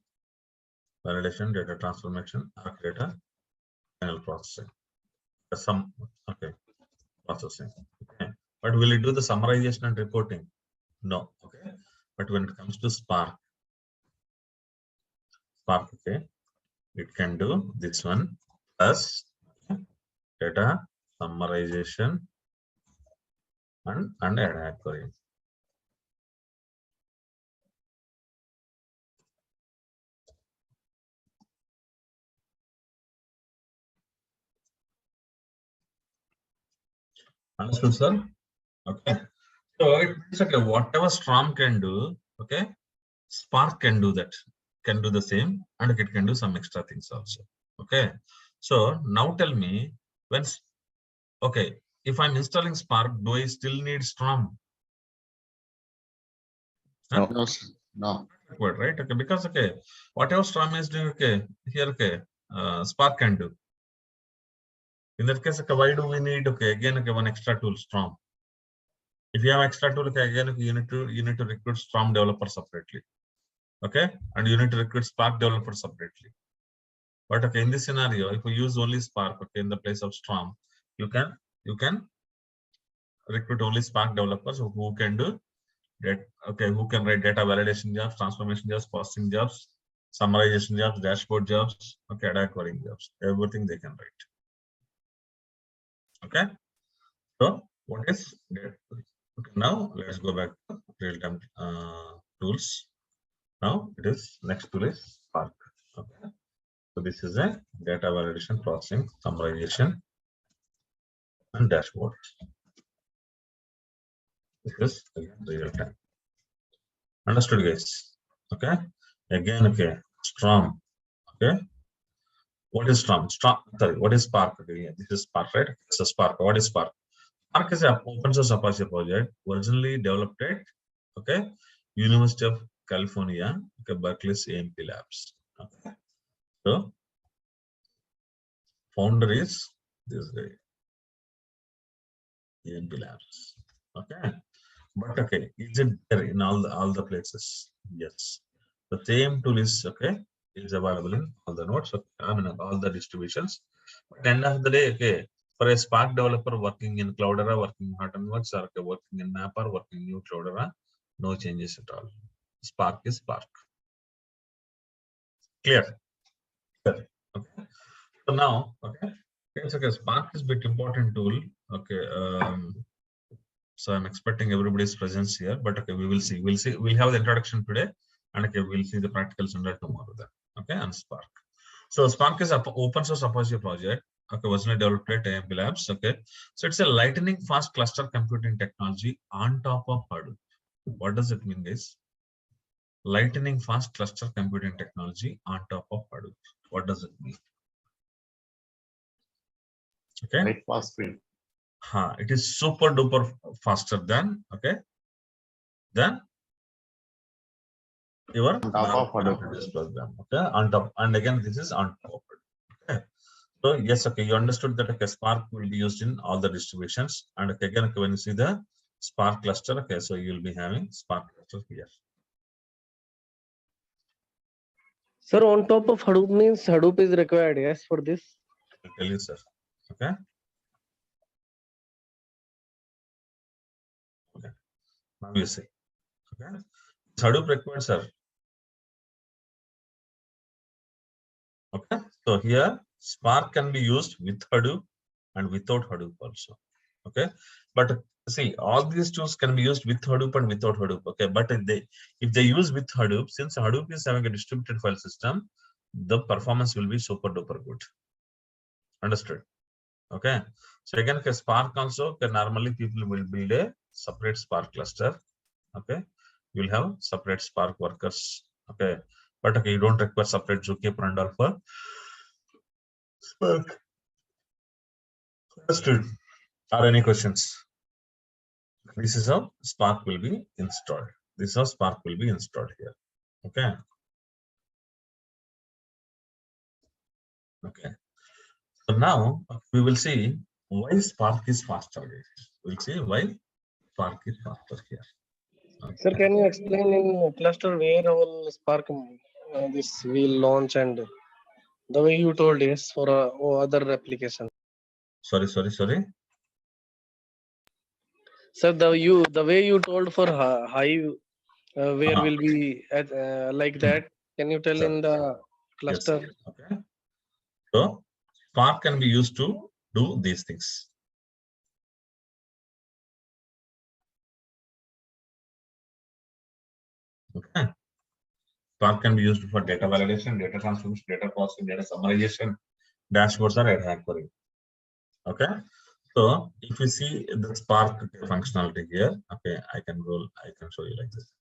validation, data transformation, data final processing. Some okay processing. Okay, but will it do the summarization and reporting? No. Okay, but when it comes to Spark, okay, it can do this one plus data summarization, and ADA querying. Understood, sir? Okay. So it's okay. Whatever Storm can do, okay, Spark can do that, can do the same, and it can do some extra things also. Okay. So now tell me, when, okay, if I'm installing Spark, do I still need Storm? Huh? No, sir. No. Word, right? Okay, because okay, whatever Storm is doing, okay, here, okay, Spark can do. In that case, okay, why do we need, okay, again, okay, one extra tool, Storm? If you have extra tool, okay, again, okay, you need to recruit Storm developer separately. Okay, and you need to recruit Spark developer separately. But okay, in this scenario, if you use only Spark, okay, in the place of Storm, you can recruit only Spark developers who can do that. Okay, who can write data validation jobs, transformation jobs, processing jobs, summarization jobs, dashboard jobs, okay, data querying jobs, everything they can write. Okay, so what is that? Okay, now let's go back to real-time tools. Now it is next tool is Spark. Okay, so this is a data validation, processing, summarization, and dashboard. This is again real time. Understood, guys? Okay. Again, okay. Storm. Okay. What is Storm? Storm. Sorry. What is Spark? Okay. Yeah, this is Spark, right? This is Spark. What is Spark? Spark is an open source Apache project originally developed at, okay, University of California, okay, Berkeley's AMP Labs. Okay. So founder is this guy, AMP Labs. Okay. But okay, is it there in all the places? Yes. The same tool is okay, is available in all the nodes. Okay, I mean all the distributions. But end of the day, okay, for a Spark developer working in Cloudera, working in Hortonworks, or okay, working in Mapper, working in New Cloudera, no changes at all. Spark is Spark. Clear? Clear. Okay. So now, okay, it's okay. Spark is a bit important tool. Okay. So I'm expecting everybody's presence here, but okay, we will see. We'll have the introduction today, and okay, we'll see the practicals under tomorrow then. Okay, and Spark. So Spark is an open source Apache project. Okay, was not developed at AMP Labs. Okay, so it's a lightning fast cluster computing technology on top of Hadoop. What does it mean, guys? Lightning fast cluster computing technology on top of Hadoop. What does it mean? Okay. Right, fast speed. It is super duper faster than, okay, than your On top of Hadoop. program. Okay, on top, and again, this is on top of it. Okay. So yes, okay, you understood that okay, Spark will be used in all the distributions, and okay, again, okay, when you see the Spark cluster, okay, so you will be having Spark cluster here. Sir, on top of Hadoop means Hadoop is required, yes, for this. I'll tell you, sir. Okay. Okay. Now you see. Okay. Is Hadoop required, sir? Okay. So here Spark can be used with Hadoop and without Hadoop also. Okay. But see, all these tools can be used with Hadoop and without Hadoop. Okay. But if they use with Hadoop, since Hadoop is having a distributed file system, the performance will be super duper good. Understood? Okay. So again, okay, Spark also, okay, normally people will build a separate Spark cluster. Okay. You'll have separate Spark workers. Okay. But okay, you don't require separate Zookeeper and all for Spark. Understood? Are any questions? This is how Spark will be installed. This is how Spark will be installed here. Okay. Okay. So now we will see why Spark is faster. We'll see why Spark is faster here. Okay. Sir, can you explain in cluster where all Spark this will launch and the way you told, yes, for other application? Sorry. Sir, the way you told for Hive, where will be at, like that? Can you tell Sir. in the cluster? Yes. Okay. So Spark can be used to do these things. Okay. Spark can be used for data validation, data transformation, data processing, data summarization, dashboards, or Red Hat query. Okay. So if you see the Spark functionality here, okay, I can show you like this.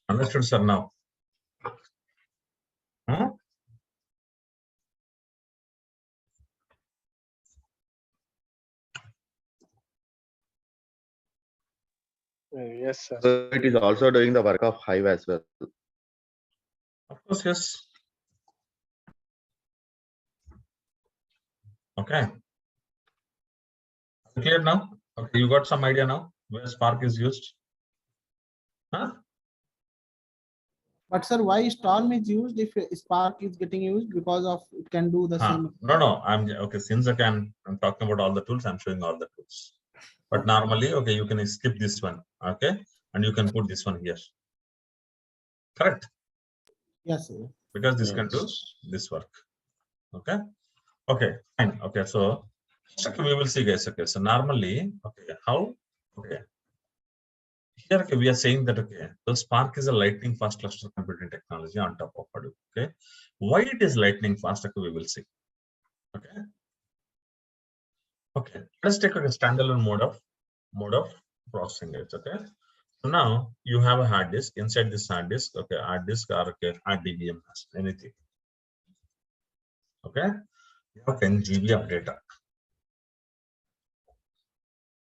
Understood, sir, now? Huh? Yes, sir. So it is also doing the work of Hive as well. Of course, yes. Okay. Clear now? Okay, you got some idea now where Spark is used? Huh? But sir, why Storm is used if Spark is getting used? Because of it can do the Huh. same. No. I'm okay. Since I'm talking about all the tools, I'm showing all the tools. But Okay. normally, okay, you can skip this one, okay, and you can put this one here. Correct? Yes, sir. Because this can do Yes. this work. Okay. Okay. Fine. Okay. So we will see, guys. Okay. So normally, okay, how? Okay. Here, okay, we are saying that okay, so Spark is a lightning fast cluster computing technology on top of Hadoop. Okay. Why it is lightning fast? Okay, we will see. Okay. Okay. Let's take a standalone mode of processing it. Okay. So now you have a hard disk. Inside this hard disk, okay, hard disk or okay, hard DVM has anything. Okay, you have 10 GB of data.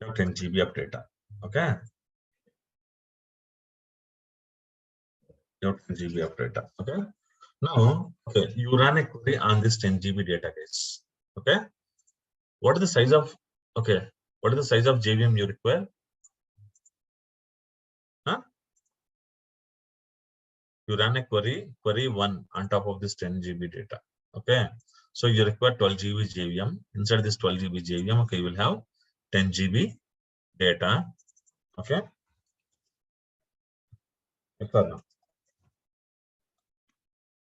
You have 10 GB of data. Okay, you have 10 GB of data. Okay, now okay, you run a query on this 10 GB database. Okay, what is the size of what is the size of JVM you require? Huh? You run a query 1 on top of this 10 GB data. Okay, so you require 12 GB JVM. Inside this 12 GB JVM, okay, you will have 10 GB data. Okay.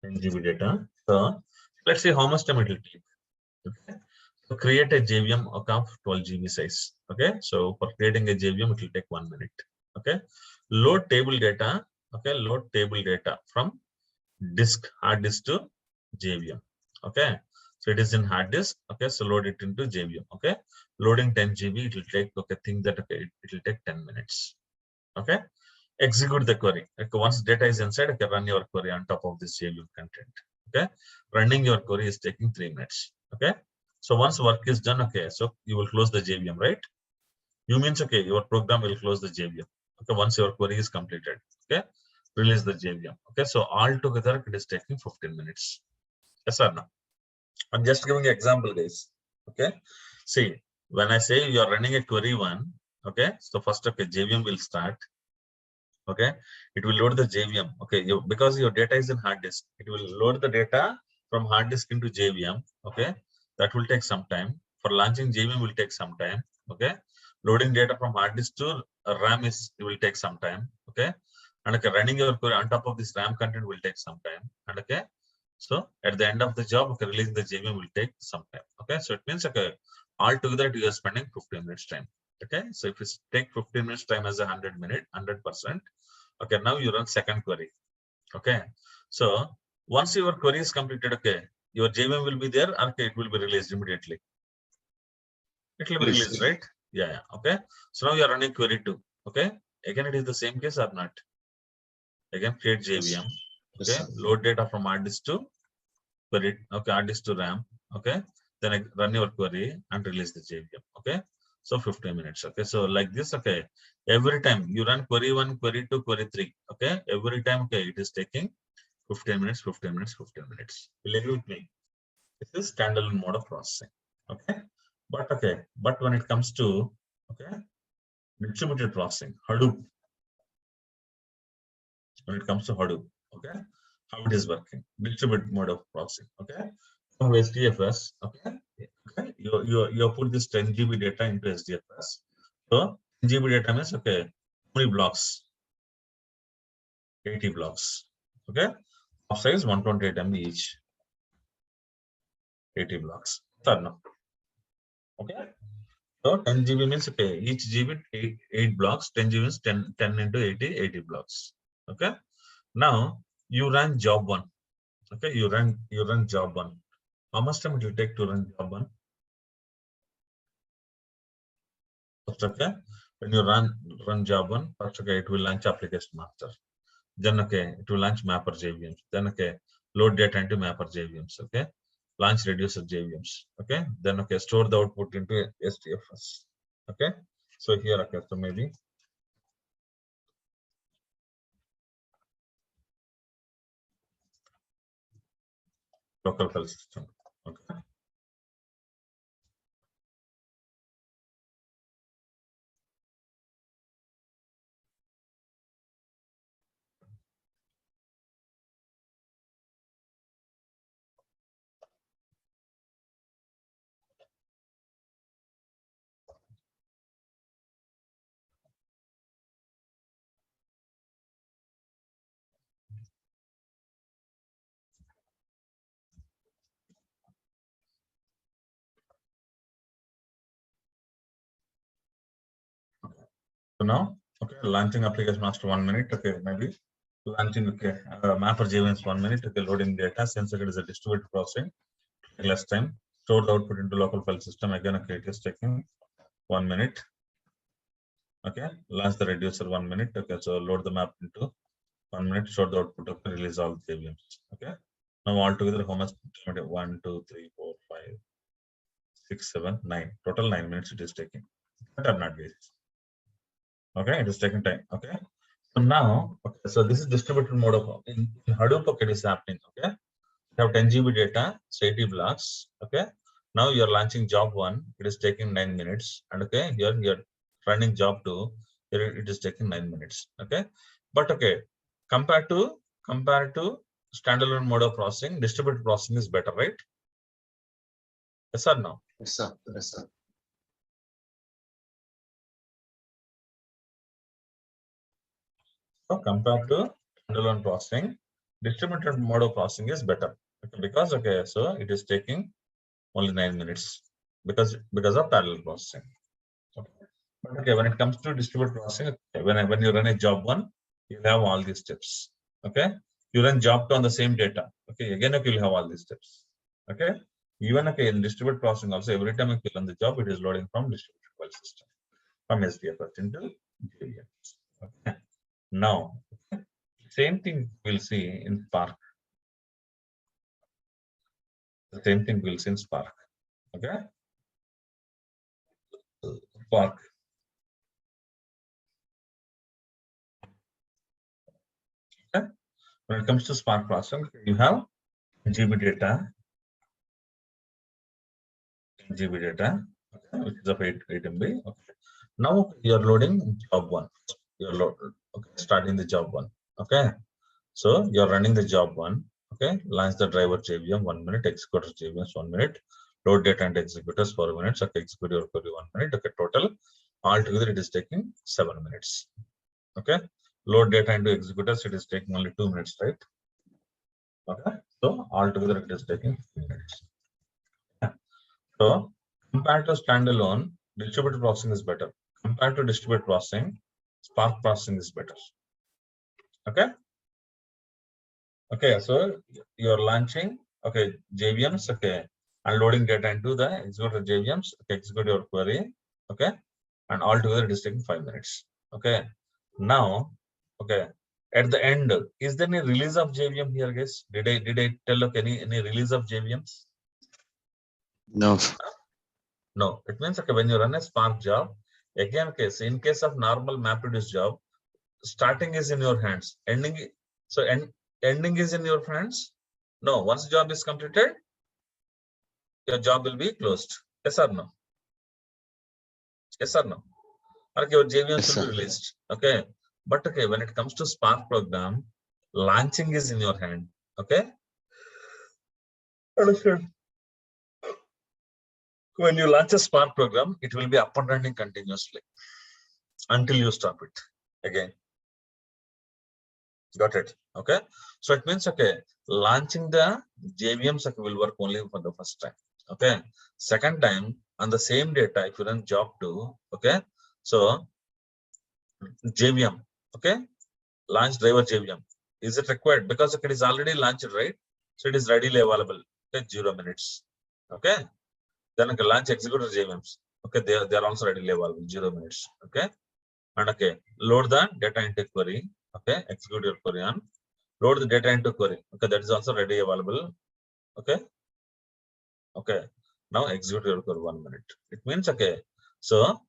10 GB data. So let's see how much time it will take. Okay. So create a JVM of 12 GB size. Okay. So for creating a JVM, it will take 1 minute. Okay. Load table data. Okay. Load table data from hard disk to JVM. Okay. So it is in hard disk. Okay. So load it into JVM. Okay. Loading 10 GB, it will take, okay, think that, okay, it will take 10 minutes. Okay. Execute the query. Okay, once data is inside, okay, run your query on top of this JVM content. Okay, running your query is taking 3 minutes. Okay, so once work is done, okay, so you will close the JVM, right? You means okay, your program will close the JVM. Okay, once your query is completed, okay, release the JVM. Okay, so all together it is taking 15 minutes. Yes or no? I'm just giving an example, guys. Okay, see, when I say you are running a query 1, okay, so first, okay, JVM will start. Okay, it will load the JVM. Okay, because your data is in hard disk, it will load the data from hard disk into JVM. Okay, that will take some time. For launching JVM will take some time. Okay, loading data from hard disk to RAM it will take some time. Okay, and okay, running your query on top of this RAM content will take some time. And okay, so at the end of the job, okay, releasing the JVM will take some time. Okay, so it means okay, altogether you are spending 15 minutes time. Okay, so if you take 15 minutes time as a 100%. Okay, now you run second query. Okay, so once your query is completed, okay, your JVM will be there. Okay, it will be released immediately. It will be released, right? Yeah. Okay. So now you are running query 2. Okay. Again, it is the same case or not? Again, create JVM. Yes, Okay. sir. Load data from hard disk to query. Okay. Hard disk to RAM. Okay. Then I run your query and release the JVM. Okay. So 15 minutes. Okay. So like this. Okay. Every time you run query 1, query 2, query 3. Okay. Every time. Okay. It is taking 15 minutes, 15 minutes, 15 minutes. Will you agree with me? This is standalone mode of processing. Okay. But when it comes to distributed processing, Hadoop. When it comes to Hadoop, okay, how it is working? Distributed mode of processing. Okay. From SDFS, okay, you put this 10 GB data into SDFS. So 10 GB data means okay, how many blocks? 80 blocks. Okay. Of size 128 MB each. 80 blocks. Or no? Okay. So 10 GB means okay, each GB 8 blocks, 10 GB means 10 into 80 blocks. Okay. Now you run job 1. Okay, you run job 1. How much time it will take to run job 1? First, okay, when you run job 1, first okay, it will launch application master. Then okay, it will launch mapper JVMs. Then okay, load data into mapper JVMs. Okay, launch reducer JVMs. Okay, then okay, store the output into SDFS. Okay, so here okay, so maybe local file system. Okay. So now, okay, launching application master 1 minute. Okay, maybe launching okay, mapper JVMs 1 minute. Okay, loading data. Since it is a distributed processing, less time. Store the output into local file system. Again, okay, it is taking 1 minute. Okay, launch the reducer 1 minute. Okay, so load the map into 1 minute. Store the output. Okay, release all the JVMs. Okay, now altogether, how much? 1, 2, 3, 4, 5, 6, 7, 9. Total 9 minutes it is taking. But are not waste. Okay, it is taking time. Okay, so now, okay, so this is distributed mode of in Hadoop. Okay, it is happening. Okay, you have 10 GB data, so 80 blocks. Okay, now you are launching job 1. It is taking 9 minutes, and okay, here you are running job 2. Here it is taking 9 minutes. Okay, but okay, compared to standalone mode of processing, distributed processing is better, right? Yes or no? Yes, sir. Yes, sir. So compared to standalone processing, distributed mode of processing is better. Okay, because okay, so it is taking only 9 minutes because of parallel processing. Okay. But okay, when it comes to distributed processing, okay, when you run a job 1, you have all these steps. Okay, you run job 2 on the same data. Okay, again okay, you'll have all these steps. Okay, even okay in distributed processing also, every time you run the job, it is loading from distributed file system from SDFS into JVM. Okay, now same thing we'll see in Spark. The same thing we'll see in Spark. Okay, Spark. Okay, when it comes to Spark processing, you have GB data, okay, which is of 8 MB. Okay, now you're loading job 1. You're okay, starting the job 1. Okay, so you're running the job 1. Okay, launch the driver JVM 1 minute, executors JVMs 1 minute, load data and executors 4 minutes. Okay, execute your query 1 minute. Okay, total altogether it is taking 7 minutes. Okay, load data into executors, it is taking only 2 minutes, right? Okay, so altogether it is taking 3 minutes. Yeah. So compared to standalone, distributed processing is better. Compared to distributed processing, Spark processing is better. Okay. Okay, so you're launching okay JVMs, okay, and loading data into the executor JVMs. Okay, execute your query. Okay, and altogether it is taking 5 minutes. Okay. Now, okay. At the end, is there any release of JVM here, guys? Did I tell of any release of JVMs? No. No. It means okay, when you run a Spark job, again, case in case of normal MapReduce job, starting is in your hands, ending is in your hands. No, once the job is completed, your job will be closed. Yes or no? Yes or no? Okay, your JVM Yes, will sir. be released. Okay. But okay, when it comes to Spark program, launching is in your hand. Okay. Understood. When you launch a Spark program, it will be up and running continuously until you stop it again. Got it? Okay. So it means, okay, launching the JVMs will work only for the first time. Okay. Second time, on the same data, if you run job 2, okay. So JVM, okay, launch driver JVM. Is it required? Because it is already launched, right? So it is readily available. Okay, 0 minutes. Okay. Then okay, launch executor JVMs. Okay, they are also readily available, 0 minutes. Okay. And okay, load the data into query. Okay, execute your query on. Load the data into query. Okay, that is also readily available. Okay. Okay. Now execute your query 1 minute. It means okay. So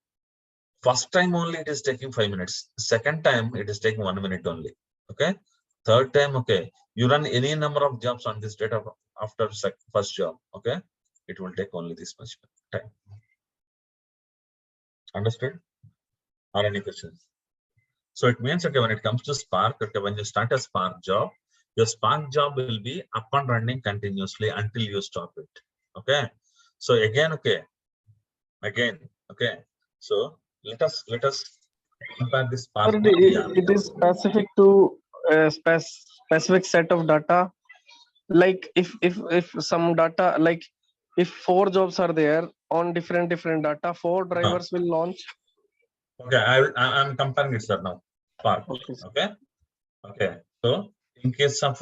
first time only it is taking 5 minutes. Second time it is taking 1 minute only. Okay. Third time, okay, you run any number of jobs on this data after first job. Okay, it will take only this much time. Understood? Or any questions? So it means okay, when it comes to Spark, okay, when you start a Spark job, your Spark job will be up and running continuously until you stop it. Okay. So again, okay. So let us compare this Spark. Sir, it is specific to a specific set of data. Like if some data, like if 4 jobs are there on different data, 4 drivers will launch. Okay, I'm comparing it, sir, now. Spark. Okay, sir. Okay. Okay. So in case of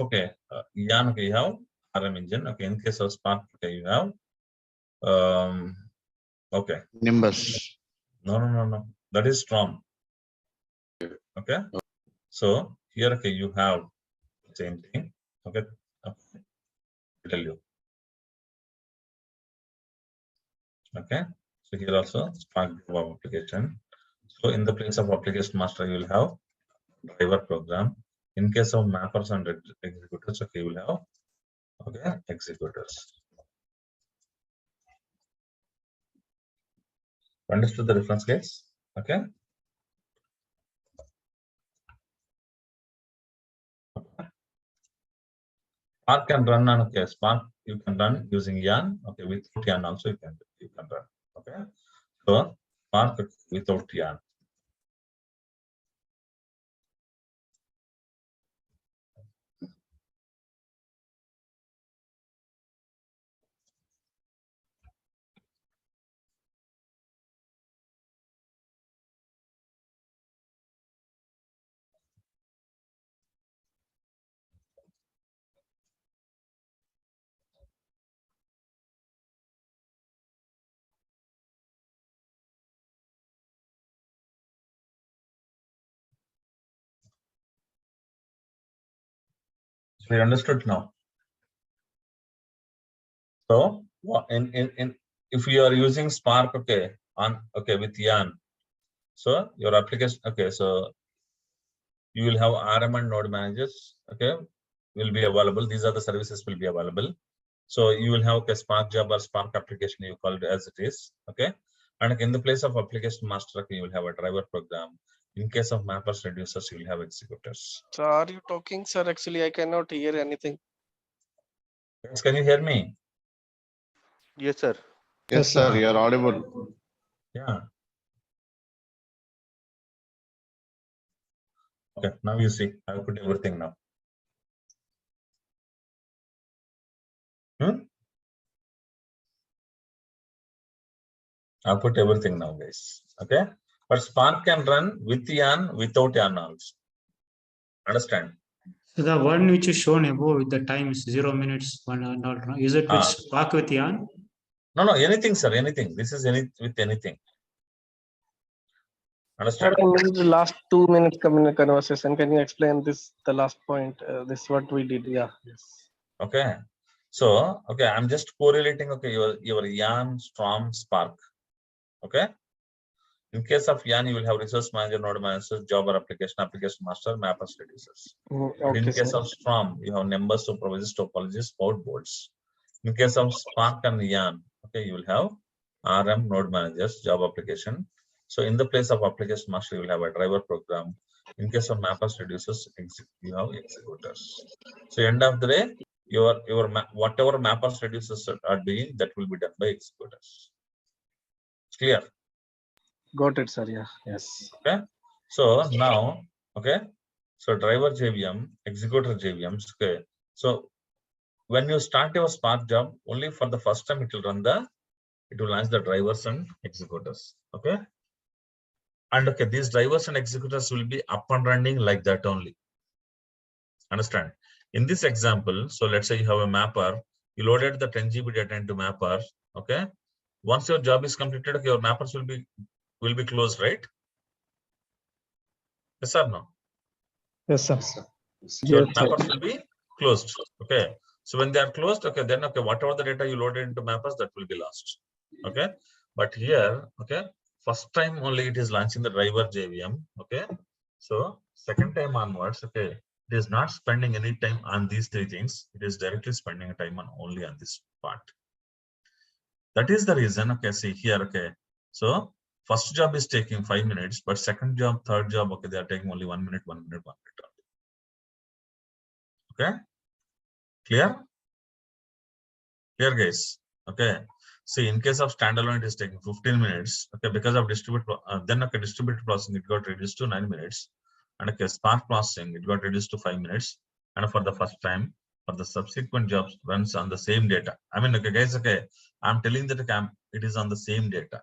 Yarn, okay, you have RM engine. Okay. In case of Spark, okay, you have okay. Nimbus. No. That is Storm. Okay. So here, okay, you have same thing. Okay. I'll tell you. Okay. So here also Spark Java application. So in the place of application master, you will have driver program. In case of mappers and executors, okay, you will have okay executors. Understood the difference, guys? Okay. Spark can run on okay. Spark you can run using Yarn. Okay, without Yarn also you can run. Okay. So Spark without Yarn. So you understood now. So in if you are using Spark, okay, with Yarn, so your application, okay, so you will have RM and node managers, okay, will be available. These are the services will be available. So you will have a Spark job or Spark application, you call it as it is, okay. And in the place of application master, okay, you will have a driver program. In case of mappers, reducers, you will have executors. So are you talking, sir? Actually, I cannot hear anything. Guys, can you hear me? Yes, sir. Yes, sir. You are audible. Yeah. Okay, now you see, I put everything now. I'll put everything now, guys. Okay. But Spark can run with Yarn, without Yarn also. Understand? So the one which is shown above with the time is 0 minutes, 1 and all. Is it with Spark with Yarn? No, anything, sir. Anything. This is with anything. Sir, Understand? I missed the last 2 minutes conversation. Can you explain this, the last point? This what we did. Yeah. Yes. Okay. So, okay, I'm just correlating, okay, your Yarn, Storm, Spark. Okay. In case of Yarn, you will have resource manager, node manager, job or application master, mappers, reducers. But in Okay, case sir. of Storm, you have numbers, supervisors, topologies, port boards. In case of Spark and Yarn, okay, you will have RM, node managers, job application. So in the place of application master, you will have a driver program. In case of mappers, reducers, you have executors. So end of the day, whatever mappers, reducers are doing, that will be done by executors. It's clear. Got it, sir. Yeah. Yes. Okay. So now, okay. So driver JVM, executor JVMs. Okay. So when you start your Spark job, only for the first time it will launch the drivers and executors. Okay. And okay, these drivers and executors will be up and running like that only. Understand? In this example, so let's say you have a mapper, you loaded the 10 GB data into mapper. Okay. Once your job is completed, okay, your mappers will be closed, right? Yes or no? Yes, sir. So Yes, sir. mappers will be closed. Okay. So when they are closed, okay, then okay, whatever the data you loaded into mappers, that will be lost. Okay. But here, okay, first time only it is launching the driver JVM. Okay. So second time onwards, okay, it is not spending any time on these three things. It is directly spending time on only on this part. That is the reason. Okay, see here. Okay. So first job is taking 5 minutes, but second job, third job, okay, they are taking only 1 minute, 1 minute, 1 minute. Okay. Clear? Clear, guys. Okay. See, in case of standalone, it is taking 15 minutes. Okay, because of distributed processing, it got reduced to 9 minutes. And okay, Spark processing, it got reduced to 5 minutes. And for the first time, for the subsequent jobs runs on the same data. I mean, okay, guys, okay, I'm telling that it is on the same data.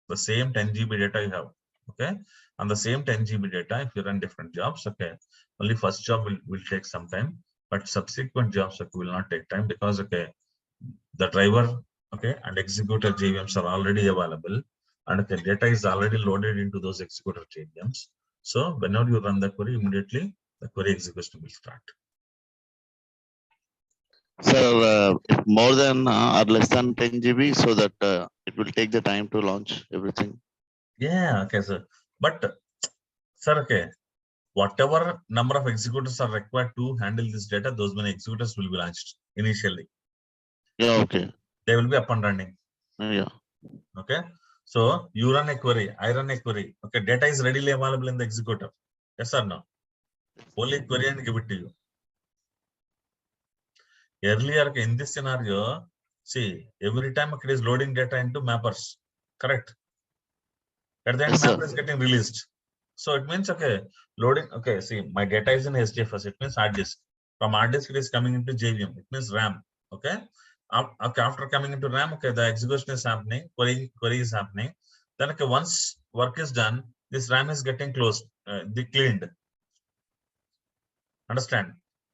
The same 10 GB data you have. Okay. On the same 10 GB data, if you run different jobs, okay, only first job will take some time, but subsequent jobs okay, will not take time because okay, the driver, okay, and executor JVMs are already available, and okay, data is already loaded into those executor JVMs. So whenever you run the query, immediately the query execution will start. So if more than or less than 10 GB, so that it will take the time to launch everything. Yeah, okay, sir. But sir, okay, whatever number of executors are required to handle this data, those many executors will be launched initially. Yeah, okay. They will be up and running. Yeah. Okay. So you run a query, I run a query. Okay, data is readily available in the executor. Yes or no? Only query and give it to you. Earlier, okay, in this scenario, see, every time it is loading data into mappers. Correct. At the end, Yes, sir. mapper is getting released. So it means okay, loading. Okay, see, my data is in SDFS. It means hard disk. From hard disk, it is coming into JVM. It means RAM. Okay. Okay, after coming into RAM, okay, the execution is happening, query is happening. Then okay, once work is done, this RAM is getting closed, cleaned. Understand?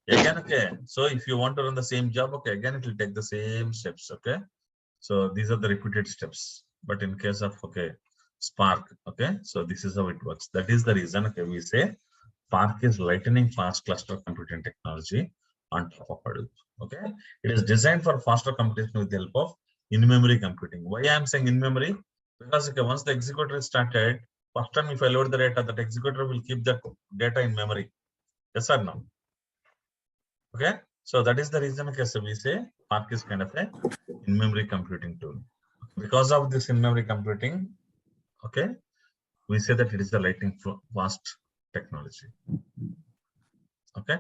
Again, okay. So if you want to run the same job, okay, again it will take the same steps. Okay. So these are the repeated steps. But in case of okay, Spark, okay, so this is how it works. That is the reason, okay, we say Spark is lightning fast cluster computing technology on top of Hadoop. Okay, it is designed for faster computation with the help of in-memory computing. Why I am saying in-memory? Because okay, once the executor is started, first time if I load the data, that executor will keep that data in memory. Yes or no? Okay, so that is the reason, okay, so we say Spark is kind of a in-memory computing tool. Because of this in-memory computing, okay, we say that it is the lightning fast technology. Okay,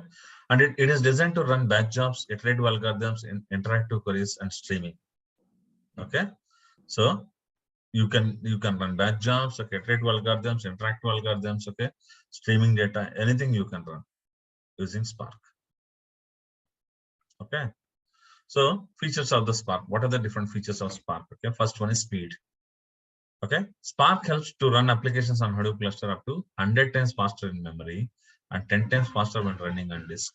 and it is designed to run batch jobs, iterative algorithms, interactive queries, and streaming. Okay, so you can run batch jobs, okay, iterative algorithms, interactive algorithms, okay, streaming data, anything you can run using Spark. Okay, so features of the Spark. What are the different features of Spark? Okay, first one is speed. Okay, Spark helps to run applications on Hadoop cluster up to 100 times faster in memory and 10 times faster when running on disk.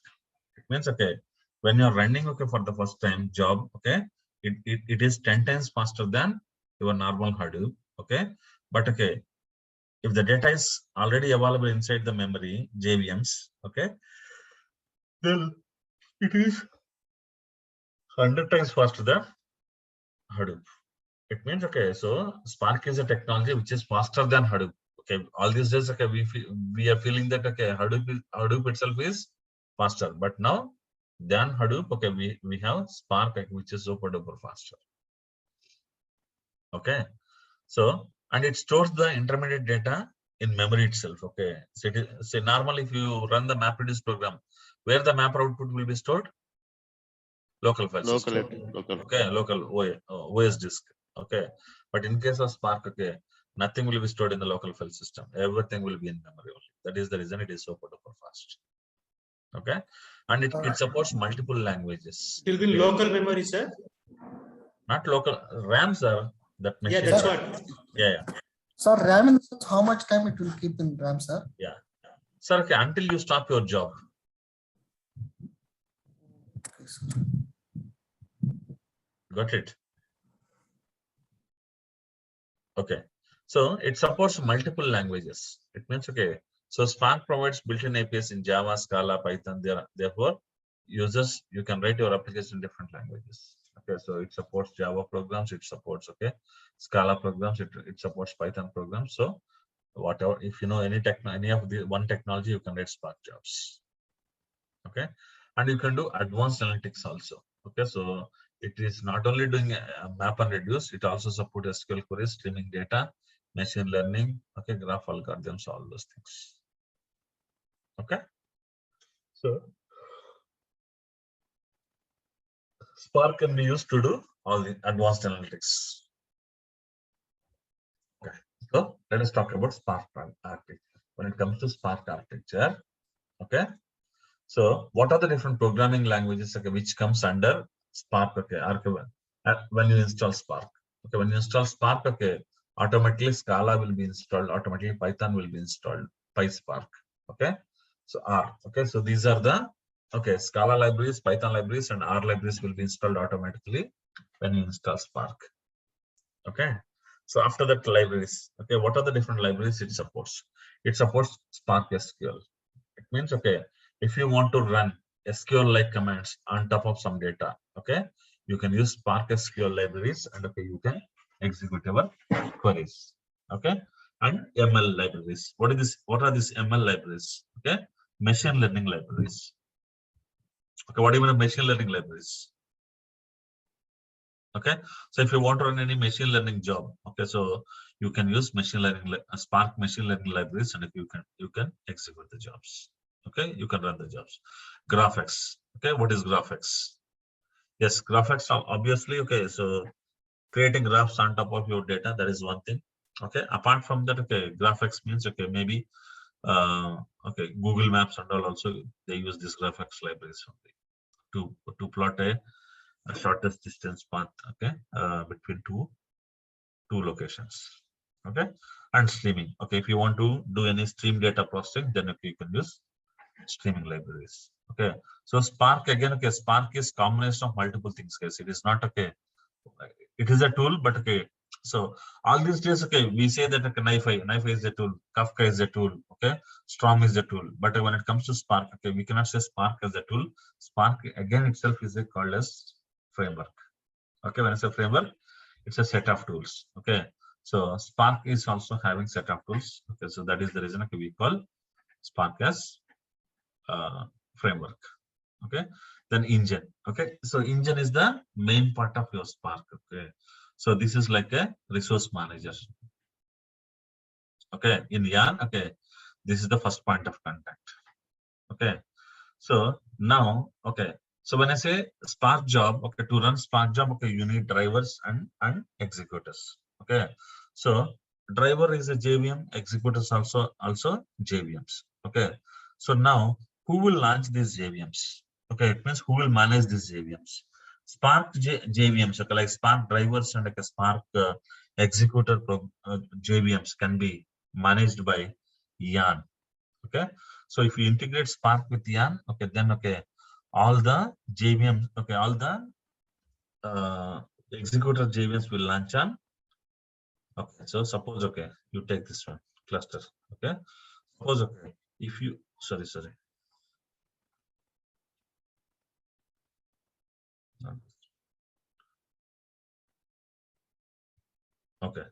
It means, okay, when you're running, okay, for the first time job, okay, it is 10 times faster than your normal Hadoop, okay, but okay, if the data is already available inside the memory JVMs, okay, then it is 100 times faster than Hadoop. It means, okay, so Spark is a technology which is faster than Hadoop. Okay, all these days, okay, we are feeling that, okay, Hadoop itself is faster, but now than Hadoop, okay, we have Spark, which is super duper faster. Okay, so and it stores the intermediate data in memory itself. Okay, so say normally if you run the MapReduce program, where the map output will be stored, local file system. Local. Okay, local OS disk. Okay, but in case of Spark, okay, nothing will be stored in the local file system. Everything will be in memory only. That is the reason it is super duper fast. Okay, and it supports multiple languages. It will be in local memory, sir. Not local RAM, sir. That Yeah, machine. that's what. Yeah. Sir, RAM in the sense, how much time it will keep in RAM, sir? Yeah. Sir, okay, until you stop your job. Okay, sir. Got it? Okay. So it supports multiple languages. It means, okay, so Spark provides built-in APIs in Java, Scala, Python. Therefore, users, you can write your application in different languages. Okay, so it supports Java programs, it supports, okay, Scala programs, it supports Python programs. So whatever, if you know any of the one technology, you can write Spark jobs. Okay, and you can do advanced analytics also. Okay, so it is not only doing a map and reduce, it also supports SQL queries, streaming data, machine learning, okay, graph algorithms, all those things. Okay, so Spark can be used to do all the advanced analytics. Okay, so let us talk about Spark architecture. When it comes to Spark architecture, okay, so what are the different programming languages, okay, which comes under Spark? Okay, when you install Spark, okay, when you install Spark, okay, automatically Scala will be installed, automatically Python will be installed, PySpark. Okay, so R. Okay, so these are the, okay, Scala libraries, Python libraries, and R libraries will be installed automatically when you install Spark. Okay, so after that, libraries. Okay, what are the different libraries it supports? It supports Spark SQL. It means, okay, if you want to run SQL like commands on top of some data, okay, you can use Spark SQL libraries, and okay, you can execute your queries. Okay, and ML libraries. What is this? What are these ML libraries? Okay, machine learning libraries. Okay, what do you mean machine learning libraries? Okay, so if you want to run any machine learning job, okay, so you can use machine learning Spark machine learning libraries, and if you can execute the jobs. Okay, you can run the jobs. GraphX. Okay, what is GraphX? Yes, GraphX obviously, okay, so creating graphs on top of your data, that is one thing. Okay, apart from that, okay, GraphX means, okay, maybe okay, Google Maps and all also they use this GraphX libraries only to plot a shortest distance path, okay, between two locations. Okay, and streaming. Okay, if you want to do any stream data processing, then okay, you can use streaming libraries. Okay, so Spark again, okay, Spark is combination of multiple things, guys. It is not, okay, it is a tool, but okay, so all these days, okay, we say that, okay, NiFi is a tool, Kafka is a tool, okay, Storm is a tool, but when it comes to Spark, okay, we cannot say Spark as a tool. Spark again itself is called as framework. Okay, when it's a framework, it's a set of tools. Okay, so Spark is also having set of tools. Okay, so that is the reason, okay, we call Spark as framework. Okay, then engine. Okay, so engine is the main part of your Spark. Okay, so this is like a resource manager. Okay, in Yarn, okay, this is the first point of contact. Okay, so now, okay, so when I say Spark job, okay, to run Spark job, okay, you need drivers and executors. Okay, so driver is a JVM, executors also JVMs. Okay, so now who will launch these JVMs? Okay, it means who will manage these JVMs? Spark JVMs, okay, like Spark drivers and like a Spark executor JVMs can be managed by Yarn. Okay, so if you integrate Spark with Yarn, okay, then okay, all the JVMs, okay, all the executor JVMs will launch on. Okay, so suppose, okay, you take this one. cluster. Okay. Suppose, okay, if you, sorry. Okay.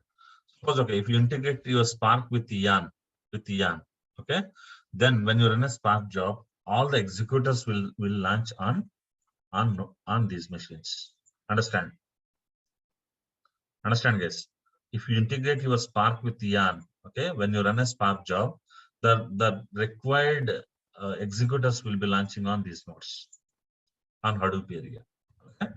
Suppose, okay, if you integrate your Spark with Yarn, okay, then when you run a Spark job, all the executors will launch on these machines. Understand, guys? If you integrate your Spark with Yarn, okay, when you run a Spark job, the required executors will be launching on these nodes on Hadoop area. Okay,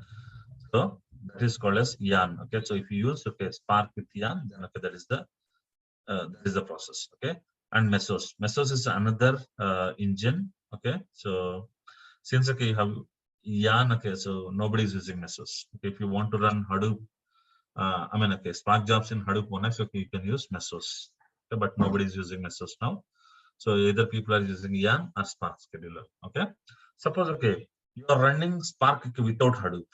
so that is called as Yarn. Okay, so if you use Spark with Yarn, then okay, that is the process. Okay, and Mesos is another engine. Okay, so since okay you have Yarn, okay, so nobody is using Mesos. Okay, if you want to run Hadoop, okay, Spark jobs in Hadoop Monex, okay, you can use Mesos. Okay, but nobody is using Mesos now. So either people are using Yarn or Spark scheduler. Okay, suppose okay you are running Spark without Hadoop.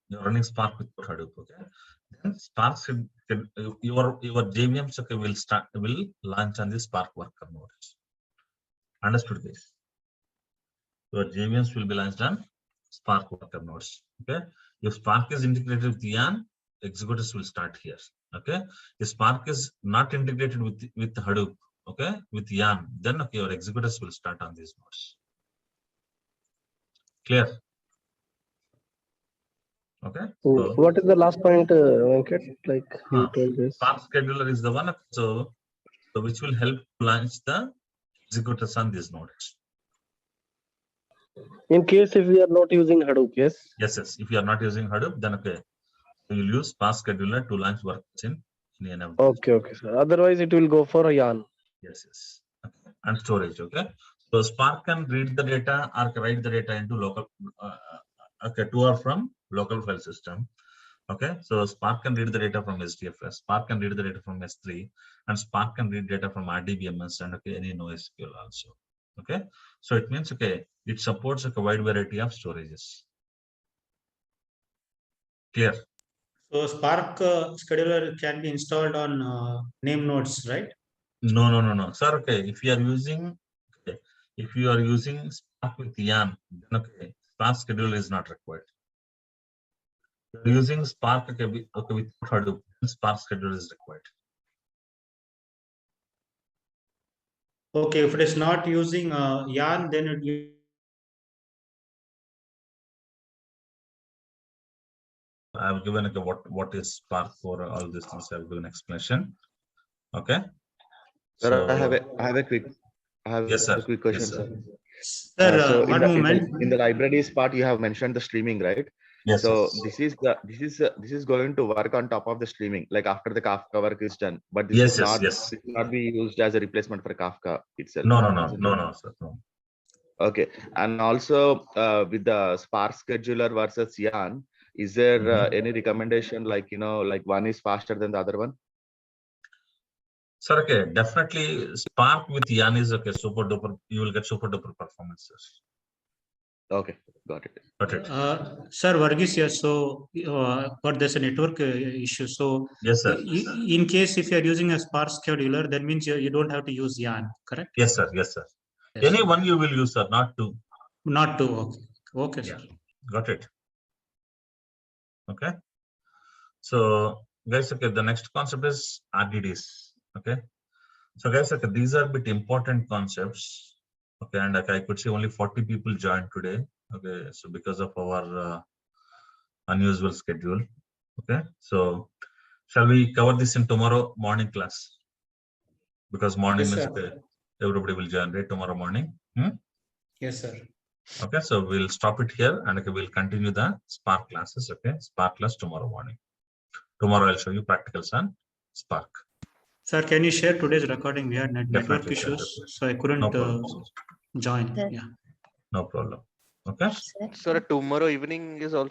You're running Spark without Hadoop. Okay, then Spark your JVMs okay will launch on the Spark worker nodes. Understood this? Your JVMs will be launched on Spark worker nodes. Okay, if Spark is integrated with Yarn, executors will start here. Okay, if Spark is not integrated with Hadoop, okay, with Yarn, then okay, your executors will start on these nodes. Clear? Okay. So, What is the last point, Venkat? Like you told this. Spark scheduler is the one so which will help launch the executors on these nodes. In case if we are not using Hadoop, yes. Yes. If you are not using Hadoop, then okay, you will use Spark scheduler to launch workers in any of these. Okay, sir. Otherwise, it will go for a Yarn. Yes. Okay. And storage. Okay. So Spark can read the data or write the data into local, to or from local file system. Okay, so Spark can read the data from SDFS, Spark can read the data from S3, and Spark can read data from RDBMS and okay, any NoSQL also. Okay, so it means okay, it supports a wide variety of storages. Clear? So Spark scheduler can be installed on name nodes, right? No, sir. Okay, if you are using Spark with Yarn, then okay, Spark scheduler is not required. You're using Spark with Hadoop, Spark scheduler is required. Okay, if it is not using Yarn, then it I've given what is Spark for all these things. I've given explanation. Okay. Sir, So, I have a quick question, sir. Sir, So one moment. in the libraries part, you have mentioned the streaming, right? yes. So this is going to work on top of the streaming, like after the Kafka work is done. But this Yes. will not be used as a replacement for Kafka itself. No, sir. No. Okay, and also with the Spark scheduler versus Yarn, is there any recommendation like like one is faster than the other one? Sir, okay, definitely Spark with Yarn is okay, super duper. You will get super duper performances. Okay, got it. Sir, Varghese here. So, but there's a network issue. So, yes, sir. In case if you are using a Spark scheduler, that means you don't have to use Yarn, correct? Yes, sir. Yes, any one you will use, sir, not two. Not two. Okay, sir. Got it. Okay. So, guys, okay, the next concept is RDDs. Okay. So, guys, okay, these are a bit important concepts. Okay, and okay, I could see only 40 people joined today. Okay, so because of our unusual schedule. Okay, so shall we cover this in tomorrow morning class? Because morning is okay, everybody will join right tomorrow morning. Yes, sir. Okay, so we'll stop it here and okay, we'll continue the Spark classes. Okay, Spark class tomorrow morning. Tomorrow I'll show you practicals on Spark. Sir, can you share today's recording? We had network issues, so I couldn't join. Yeah. No problem. Okay. Sir, tomorrow evening is also